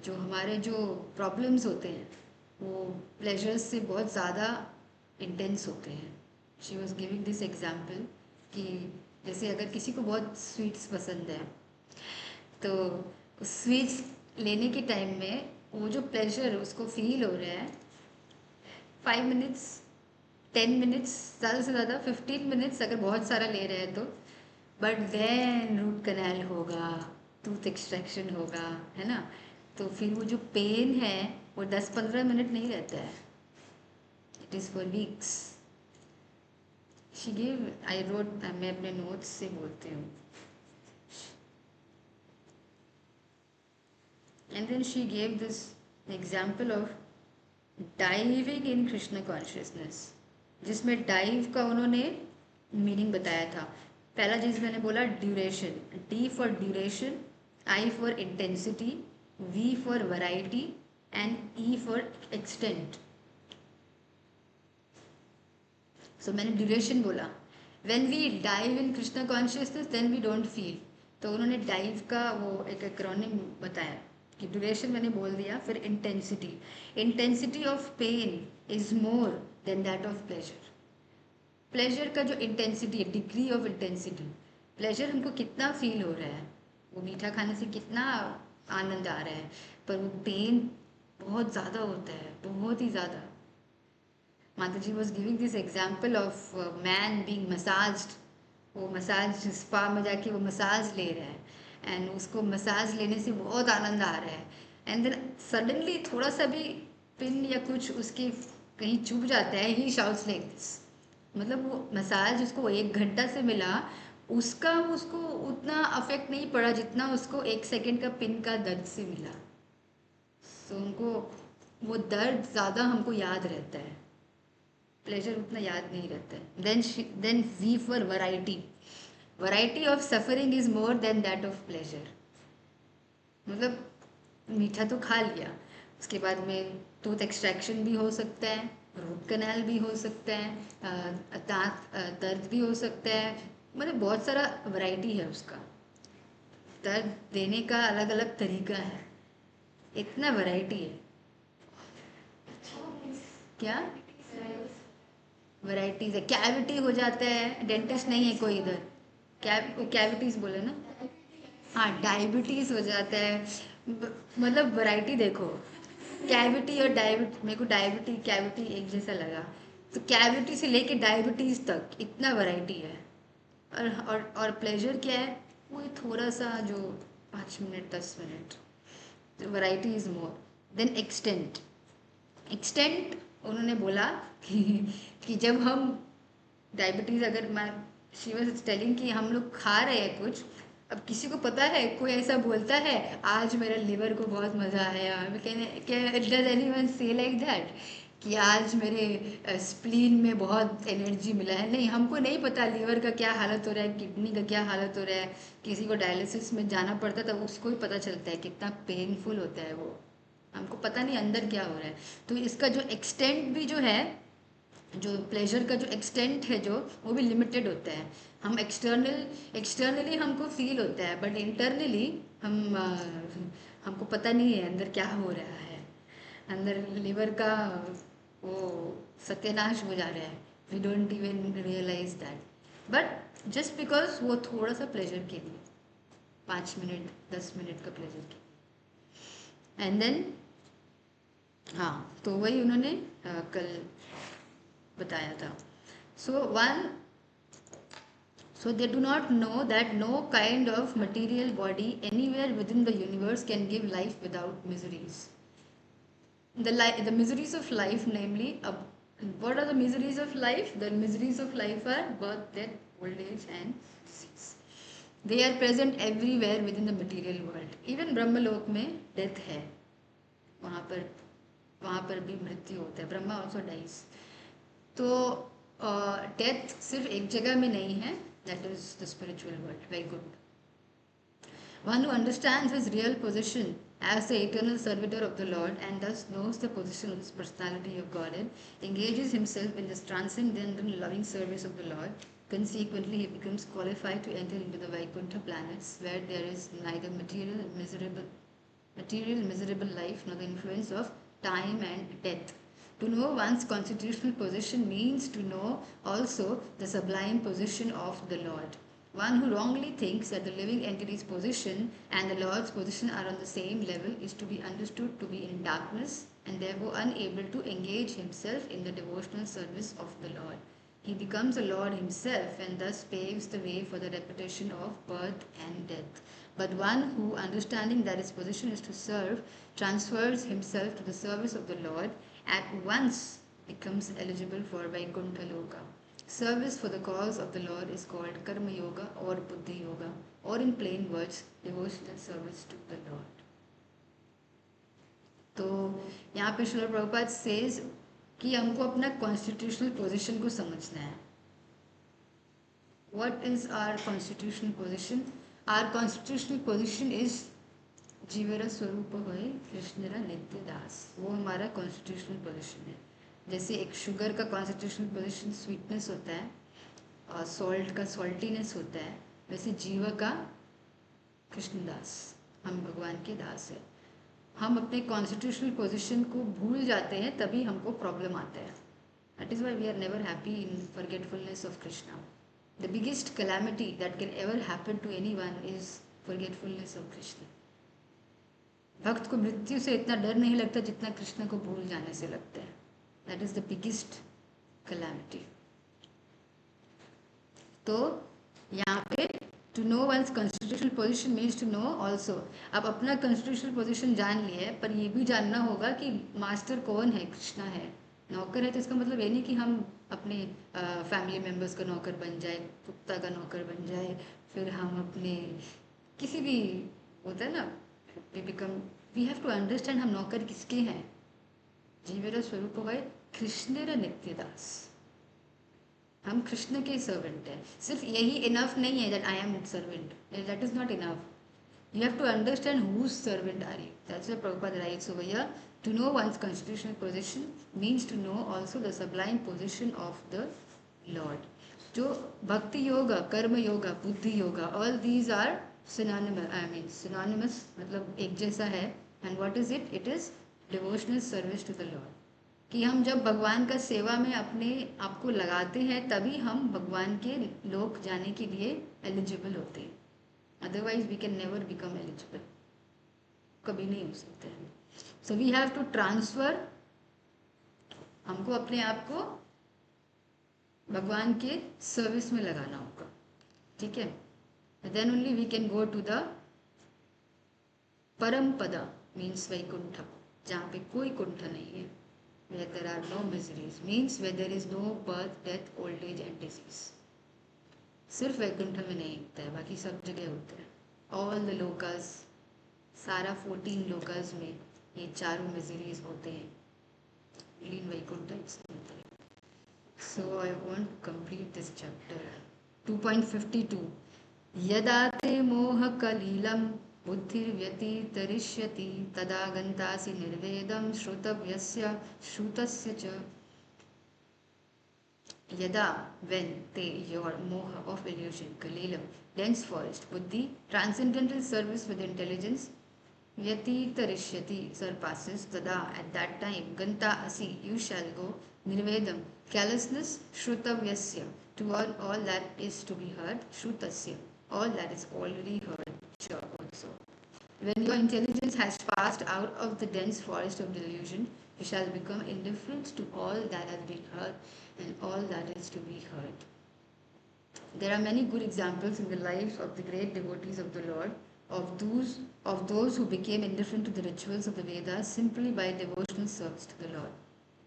जो हमारे जो problems होते हैं वो pleasures से बहुत ज़्यादा इंटेंस होते हैं। She was giving this example कि जैसे अगर किसी को बहुत स्वीट्स पसंद है, तो स्वीट्स लेने के टाइम में वो जो प्लेजर उसको फील हो रहा है, 5 मिनट्स, 10 मिनट्स, ज़्यादा से ज़्यादा 15 मिनट्स अगर बहुत सारा ले रहे हैं तो। बट देन रूट कनाल होगा, टूथ एक्सट्रैक्शन होगा, है ना, तो फिर वो जो पेन है वो 10-15 मिनट नहीं रहता है, it is for weeks. She give, I wrote, मैं अपने नोट्स से बोलती हूँ। And then she gave this example of diving in Krishna consciousness, जिसमें डाइव का उन्होंने मीनिंग बताया था। पहला चीज़ मैंने बोला duration, D for duration, I for intensity, V for variety and E for extent. So मैंने ड्यूरेशन बोला, when we dive in Krishna consciousness then we don't feel. तो उन्होंने डाइव का वो एक एक्रोनिम बताया कि ड्यूरेशन मैंने बोल दिया, फिर intensity, intensity of pain is more than that of pleasure. Pleasure का जो इंटेंसिटी है, डिग्री ऑफ इंटेंसिटी, प्लेजर हमको कितना फील हो रहा है, वो मीठा खाने से कितना आनंद आ रहा है, पर वो पेन बहुत ज़्यादा होता है, बहुत ही ज़्यादा। माता जी was giving this example of man being massaged. वो मसाज स्पा में जाके वो मसाज ले रहा है एंड उसको मसाज लेने से बहुत आनंद आ रहा है, एंड देन सडनली थोड़ा सा भी पिन या कुछ उसके कहीं चुभ जाता है, ही शाउट्स लाइक दिस। मतलब वो मसाज उसको 1 घंटा से मिला, उसका उसको उतना अफेक्ट नहीं पड़ा जितना उसको 1 सेकेंड का पिन का दर्द से मिला। सो उनको वो दर्द ज़्यादा हमको याद रहता है, प्लेजर उतना याद नहीं रहता है। Then we for variety, variety of suffering is more than that of pleasure. मतलब मीठा तो खा लिया, उसके बाद में टूथ एक्सट्रैक्शन भी हो सकता है, रूट कनाल भी हो सकता है, दांत दर्द भी हो सकता है, मतलब बहुत सारा वैरायटी है उसका। दर्द देने का अलग अलग तरीका है, इतना वैरायटी है। क्या वैराइटीज है, कैविटी हो जाता है, डेंटिस्ट नहीं है कोई इधर, कैविटीज बोले ना, हाँ डायबिटीज हो जाता है। मतलब वैरायटी देखो, कैविटी और डायबिटी, मेरे को डायबिटी कैविटी एक जैसा लगा, तो कैविटी से लेके डायबिटीज तक इतना वैरायटी है। और प्लेजर क्या है, वो थोड़ा सा जो 5 minute 10 minute, variety is more then extent. Extent उन्होंने बोला कि कि जब हम डायबिटीज़, अगर मैं शी वाज टेलिंग कि हम लोग खा रहे हैं कुछ, अब किसी को पता है, कोई ऐसा बोलता है आज मेरा लिवर को बहुत मज़ा आया, मैं कहने क्या डज एनीवन से लाइक दैट कि आज मेरे स्प्लीन में बहुत एनर्जी मिला है? नहीं, हमको नहीं पता लिवर का क्या हालत हो रहा है, किडनी का क्या हालत हो रहा है। किसी को डायलिसिस में जाना पड़ता है तो उसको ही पता चलता है कितना पेनफुल होता है वो, हमको पता नहीं अंदर क्या हो रहा है। तो इसका जो एक्सटेंट भी जो है, जो प्लेजर का जो एक्सटेंट है जो, वो भी लिमिटेड होता है। हम एक्सटर्नली हमको फील होता है, बट इंटरनली हमको पता नहीं है अंदर क्या हो रहा है। अंदर लिवर का वो सत्यानाश हो जा रहा है, we don't even realize that, but just because वो थोड़ा सा प्लेजर के लिए, 5 मिनट 10 मिनट का प्लेजर के लिए। एंड देन हाँ, तो वही उन्होंने कल बताया था। So one, so they do not know that no kind of material body anywhere within the universe can give life without miseries. The miseries of life, namely, what are the miseries of life? The miseries of life are birth, death, old age and disease. They are present everywhere within the material world. Even ब्रह्मलोक में death है, वहाँ पर भी मृत्यु होता है, Brahma also dies. तो death सिर्फ एक जगह में नहीं है, that is the spiritual world. Very good. One who understands his real position as the eternal servitor of the Lord and thus knows the position of his personality of Godhead, engages himself in this transcendental loving service of the Lord. Consequently, he becomes qualified to enter into the Vaikuntha planets, where there is neither material miserable life nor the influence of time and death. To know one's constitutional position means to know also the sublime position of the Lord. One who wrongly thinks that the living entity's position and the Lord's position are on the same level is to be understood to be in darkness and therefore unable to engage himself in the devotional service of the Lord. He becomes a Lord himself and thus paves the way for the repetition of birth and death. But one who, understanding that his position is to serve, transfers himself to the service of the Lord, at once becomes eligible for Vaikuntha Loka. Service for the cause of the Lord is called Karma Yoga or Buddhi Yoga, or in plain words, devotional service to the Lord. तो यहाँ पे Srila Prabhupada says कि हमको अपना constitutional position को समझना है। What is our constitutional position? Our constitutional position is जीवेरा स्वरूप होए कृष्णरा नित्य दास, वो हमारा कॉन्स्टिट्यूशनल पोजीशन है। जैसे एक शुगर का कॉन्सेंट्रेशन पोजीशन स्वीटनेस होता है और सॉल्ट का सॉल्टीनेस होता है, वैसे जीव का कृष्णदास, हम भगवान के दास है। हम अपने कॉन्स्टिट्यूशनल पोजीशन को भूल जाते हैं तभी हमको प्रॉब्लम आता है। That is why we are never happy in forgetfulness of Krishna. The biggest calamity that can ever happen to anyone is forgetfulness of Krishna. भक्त को मृत्यु से इतना डर नहीं लगता जितना कृष्ण को भूल जाने से लगता है। That is the biggest calamity. तो यहाँ पे to know one's constitutional position means to know also, आप अपना कॉन्स्टिट्यूशनल पोजीशन जान लिए, पर ये भी जानना होगा कि मास्टर कौन है, कृष्णा है। नौकर है तो इसका मतलब ये नहीं कि हम अपने फैमिली मेम्बर्स का नौकर बन जाए, कुत्ता का नौकर बन जाए, फिर हम अपने किसी भी, होता है ना, we become, we have to understand हम नौकर किसके हैं। जीवेर स्वरूप है कृष्णेर नित्यदास, हम कृष्ण के सर्वेंट हैं। सिर्फ यही इनफ नहीं है that I am servant, that is not enough. You have to understand whose servant are you. That's why Prabhupada writes over here, to know one's constitutional position means to know also the sublime position of the Lord. जो भक्ति योगा, कर्म योगा, बुद्धि yoga, all these are synonymous, मतलब एक जैसा है। And what is it? It is devotional service to the Lord. कि हम जब भगवान का सेवा में अपने आप को लगाते हैं तभी हम भगवान के लोक जाने के लिए एलिजिबल होते हैं। Otherwise we can never become eligible, कभी नहीं हो सकते हैं। So we have to transfer, हमको अपने आप को भगवान के सर्विस में लगाना होगा, ठीक है। Then only we can go to the param pada, means Vaikuntha, जहाँ पे कोई कुंठ नहीं है, where there are no miseries, means where there is no birth, death, old age and disease. सिर्फ वैकुंठ में नहीं होता है, बाकी सब जगह होता है। ऑल द लोकल्स, सारा 14 लोकल्स में ये चारों मिजरीज होते हैं, लीन वैकुंठ होता है। So I want to complete this chapter. 2.52 यदा ते मोह कलीलम बुद्धिर्व्यतितरिष्यति तदा गन्तासि निर्वेदं श्रोतव्यस्य श्रुतस्य च। Yada, when they, your moha of illusion, kalilam, dense forest, buddhi, transcendental service with intelligence, vyatitarishyati, surpasses, tada, at that time, ganta asi, you shall go, nirvedam, callousness, shrutavyasya, to all that is to be heard, shrutasya, all that is already heard, sure also. When your intelligence has passed out of the dense forest of delusion, you shall become indifferent to all that has been heard and all that is to be heard. There are many good examples in the lives of the great devotees of the Lord, of those who became indifferent to the rituals of the Vedas simply by devotional service to the Lord.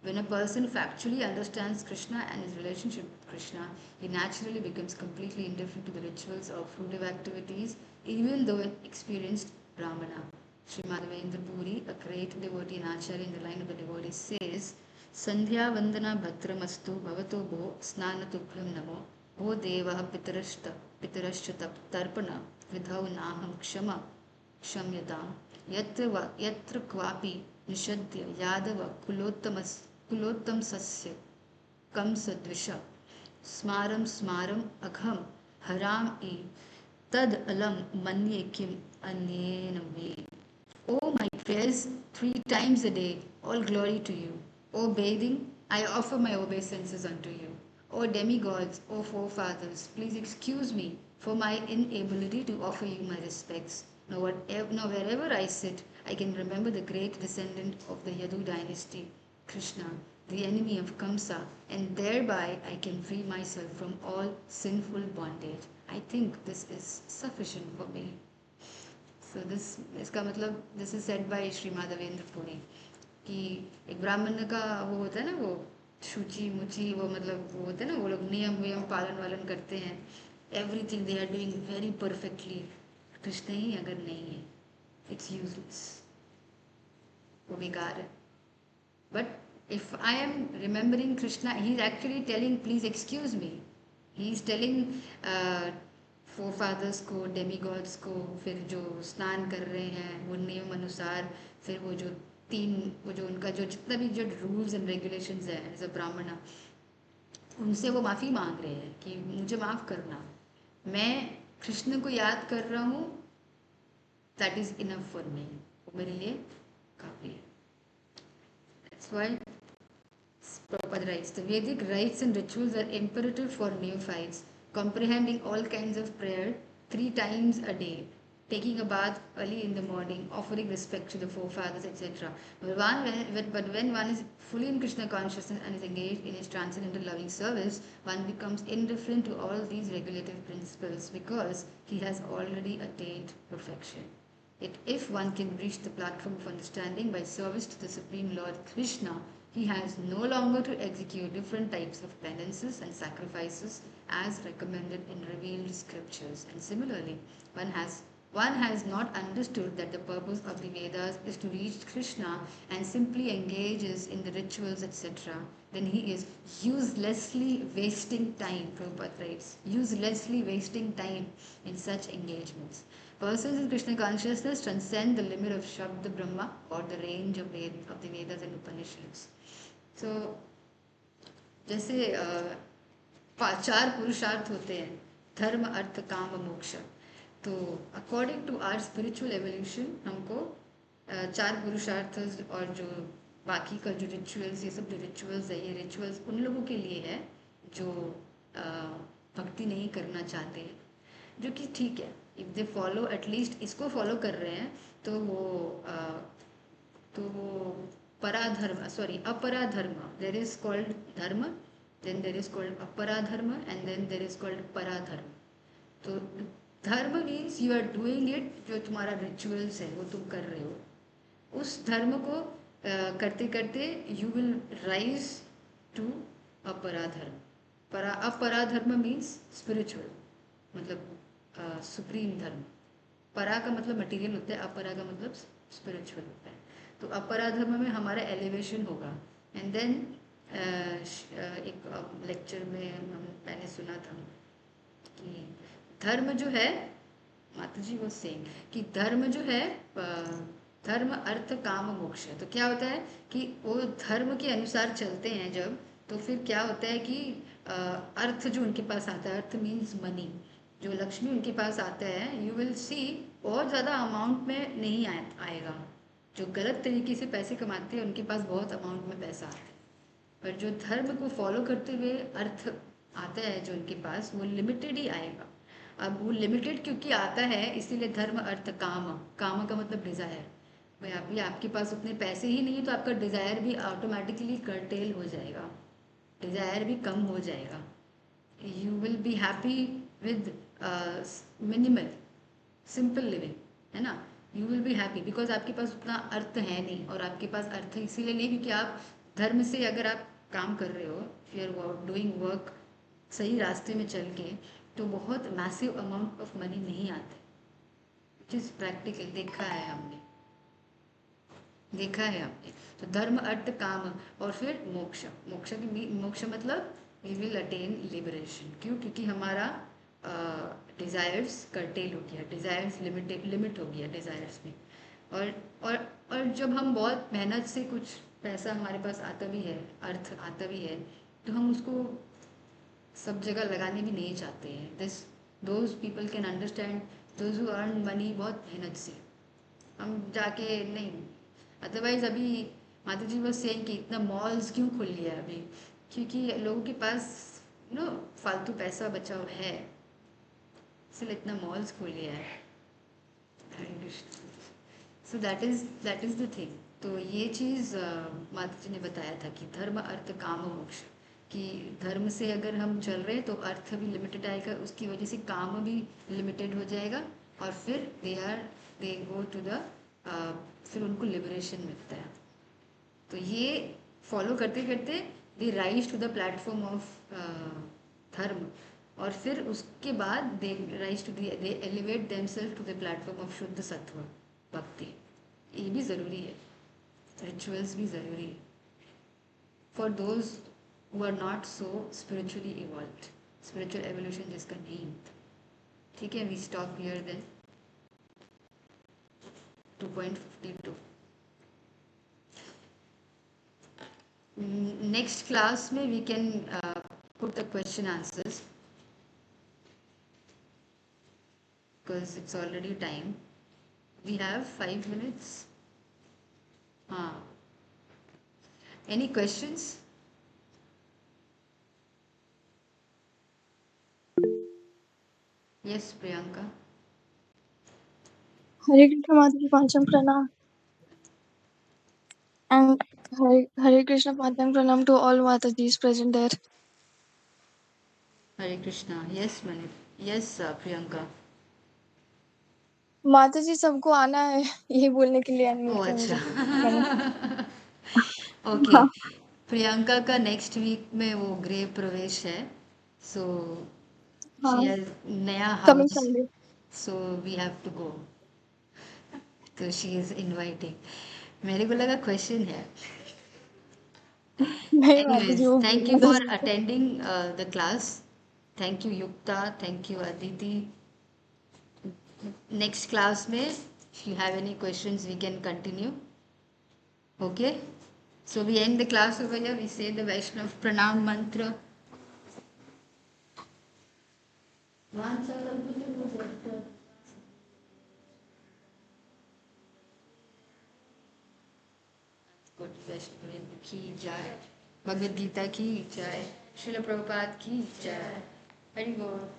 When a person factually understands Krishna and his relationship with Krishna, he naturally becomes completely indifferent to the rituals of fruitive activities, even though an experienced Brahmana. Srimad Devendra Puri, a great devotee and acharya in the line of the devotees, says, Sandhya Vandana Bhadramastu Bhavato Bho Snana Tubhyam Namo Bho Deva Pitarashcha Tarpana Vidhau Naham Kshama Kshamyatam Yatra Kvapi Nishadya Yadava Kulottam Sasya Kam Sadvisha Smaram Agham Haram E Tad Alam Manye Kim Anyenam Ve. O my prayers 3 times a day, all glory to you. O bathing, I offer my obeisances unto you. O demigods, O forefathers, please excuse me for my inability to offer you my respects. Now wherever I sit, I can remember the great descendant of the Yadu dynasty, Krishna, the enemy of Kamsa, and thereby I can free myself from all sinful bondage. I think this is sufficient for me. So इसका मतलब this is said by Shrimad Devendra Puri कि एक ब्राह्मण का वो होता है ना, वो शुचि मुचि, वो मतलब वो होता है ना, वो लोग नियम पालन वालन करते हैं, everything they are doing very perfectly. Krishna ही अगर नहीं है, इट्स यूजलेस, वो बेकार है। But if I am remembering Krishna, he is actually telling please excuse me, he is telling forefathers को, डेमीगॉड्स को, फिर जो स्नान कर रहे हैं वो नियम अनुसार, फिर वो जो तीन वो जो उनका जो जितना भी जो रूल्स एंड रेगुलेशंस है एज अ ब्राह्मण, उनसे वो माफ़ी मांग रहे हैं कि मुझे माफ़ करना, मैं कृष्ण को याद कर रहा हूँ, that is enough for me, वो मेरे लिए काफ़ी है। That's why Prabhupada writes, the Vedic rites and rituals are imperative for neophytes, comprehending all kinds of prayer 3 times a day, taking a bath early in the morning, offering respect to the forefathers, etc. But when one is fully in Krishna consciousness and is engaged in his transcendental loving service, one becomes indifferent to all these regulative principles because he has already attained perfection. Yet if one can reach the platform of understanding by service to the Supreme Lord Krishna, he has no longer to execute different types of penances and sacrifices as recommended in revealed scriptures. And similarly, one has not understood that the purpose of the Vedas is to reach Krishna and simply engages in the rituals, etc., then he is uselessly wasting time, Prabhupada writes, uselessly wasting time in such engagements. Persons in Krishna consciousness transcend the limit of Shabda Brahma or the range of the Vedas and Upanishads. So, जैसे 4 पुरुषार्थ होते हैं, धर्म अर्थ काम मोक्ष, तो according to our spiritual evolution हमको 4 पुरुषार्थ और जो बाकी का जो रिचुअल्स, ये सब जो रिचुअल्स है, ये रिचुअल्स उन लोगों के लिए है जो भक्ति नहीं करना चाहते हैं, जो कि ठीक है, इफ दे फॉलो एटलीस्ट इसको फॉलो कर रहे हैं तो वो पराधर्म, सॉरी अपराधर्म, there is called dharma, then there is called aparadharma and then there is called paradharma. तो धर्म means you are doing it, जो तुम्हारा रिचुअल्स है वो तुम कर रहे हो, उस धर्म को करते करते you will rise to aparadharma. Aparadharma means spiritual, मतलब सुप्रीम धर्म. परा का मतलब मटेरियल होता है, अपरा का मतलब स्पिरिचुअल होता है. तो अपराधर्म में हमारा एलिवेशन होगा. एंड देन एक लेक्चर में मैंने सुना था कि धर्म जो है, माता जी वो सेम, कि धर्म जो है धर्म अर्थ काम मोक्ष. तो क्या होता है कि वो धर्म के अनुसार चलते हैं जब, तो फिर क्या होता है कि अर्थ जो उनके पास आता है, अर्थ मीन्स मनी, जो लक्ष्मी उनके पास आता है, यू विल सी बहुत ज़्यादा अमाउंट में नहीं आएगा. जो गलत तरीके से पैसे कमाते हैं उनके पास बहुत अमाउंट में पैसा आता है, पर जो धर्म को फॉलो करते हुए अर्थ आता है जो उनके पास, वो लिमिटेड ही आएगा. अब वो लिमिटेड क्योंकि आता है, इसीलिए धर्म अर्थ काम, काम का मतलब डिज़ायर. भाई अभी आपके पास उतने पैसे ही नहीं है तो आपका डिज़ायर भी ऑटोमेटिकली कर्टेल हो जाएगा, डिज़ायर भी कम हो जाएगा. You will be happy with minimal simple living, है ना. You will be happy because आपके पास उतना अर्थ है नहीं, और आपके पास अर्थ इसीलिए नहीं क्योंकि आप धर्म से अगर आप काम कर रहे हो, यू आर डूइंग वर्क सही रास्ते में चल के, तो बहुत मैसिव अमाउंट ऑफ मनी नहीं आते, जिस प्रैक्टिकल देखा है हमने. तो धर्म अर्थ काम और फिर मोक्ष. मोक्ष मतलब वी विल अटेन लिबरेशन. क्यों? क्योंकि हमारा डिज़ायर्स कर्टेल हो गया, डिज़ायर्स लिमिट हो गया डिज़ायर्स में. और जब हम बहुत मेहनत से कुछ पैसा हमारे पास आता भी है, अर्थ आता भी है, तो हम उसको सब जगह लगाने भी नहीं चाहते हैं. Those people can understand, those who earn money बहुत मेहनत से, हम जाके नहीं. अदरवाइज अभी माता जी बस सेइंग कि इतना मॉल्स क्यों खुल लिया है अभी, क्योंकि लोगों के पास फालतू पैसा बचा हुआ है, इसलिए इतना मॉल्स खोल लिया है. So that is the thing. तो ये चीज़ माता जी ने बताया था कि धर्म अर्थ काम मोक्ष, कि धर्म से अगर हम चल रहे हैं तो अर्थ भी लिमिटेड आएगा, उसकी वजह से काम भी लिमिटेड हो जाएगा, और फिर दे गो टू द फिर उनको लिबरेशन मिलता है. तो ये फॉलो करते करते they rise to the platform of dharma, और फिर उसके बाद they rise to they elevate themself to the platform of shuddha sattva भक्ति. ये भी ज़रूरी है, रिचुअल्स भी ज़रूरी है for those who are not so spiritually evolved. Spiritual evolution जिसका नहीं होता. ठीक है, we stop here then. 2.52. next class में we can put the question answers because it's already time. We have 5 minutes. Any questions? Yes, Priyanka. Hare Krishna Mataji Pancham Pranam. And Hare Krishna Pancham Pranam to all Matajis present there. Hare Krishna. Yes, Manip. Yes, Priyanka. माताजी सबको आना है ये बोलने के लिए unmute Oh, किया अच्छा. मुझे ओके. हाँ प्रियंका का नेक्स्ट वीक में वो गृह प्रवेश है. सो शी हाँ हैज नया coming house. Sunday so we have to go. तो शी इज इनवाइटिंग. मेरे को लगा क्वेश्चन है. नहीं माताजी Anyways, वो thank you बोलना था for सबको attending the class. Thank you, Yukta. Thank you, Aditi. Next class में, if you have any questions, we can continue. Okay? So we end the class over here. We say the Vaishnav Pranam mantra. Good Vaishnav की जय. भगवद गीता की जय. श्रील प्रभुपाद की जय. हरि बोल.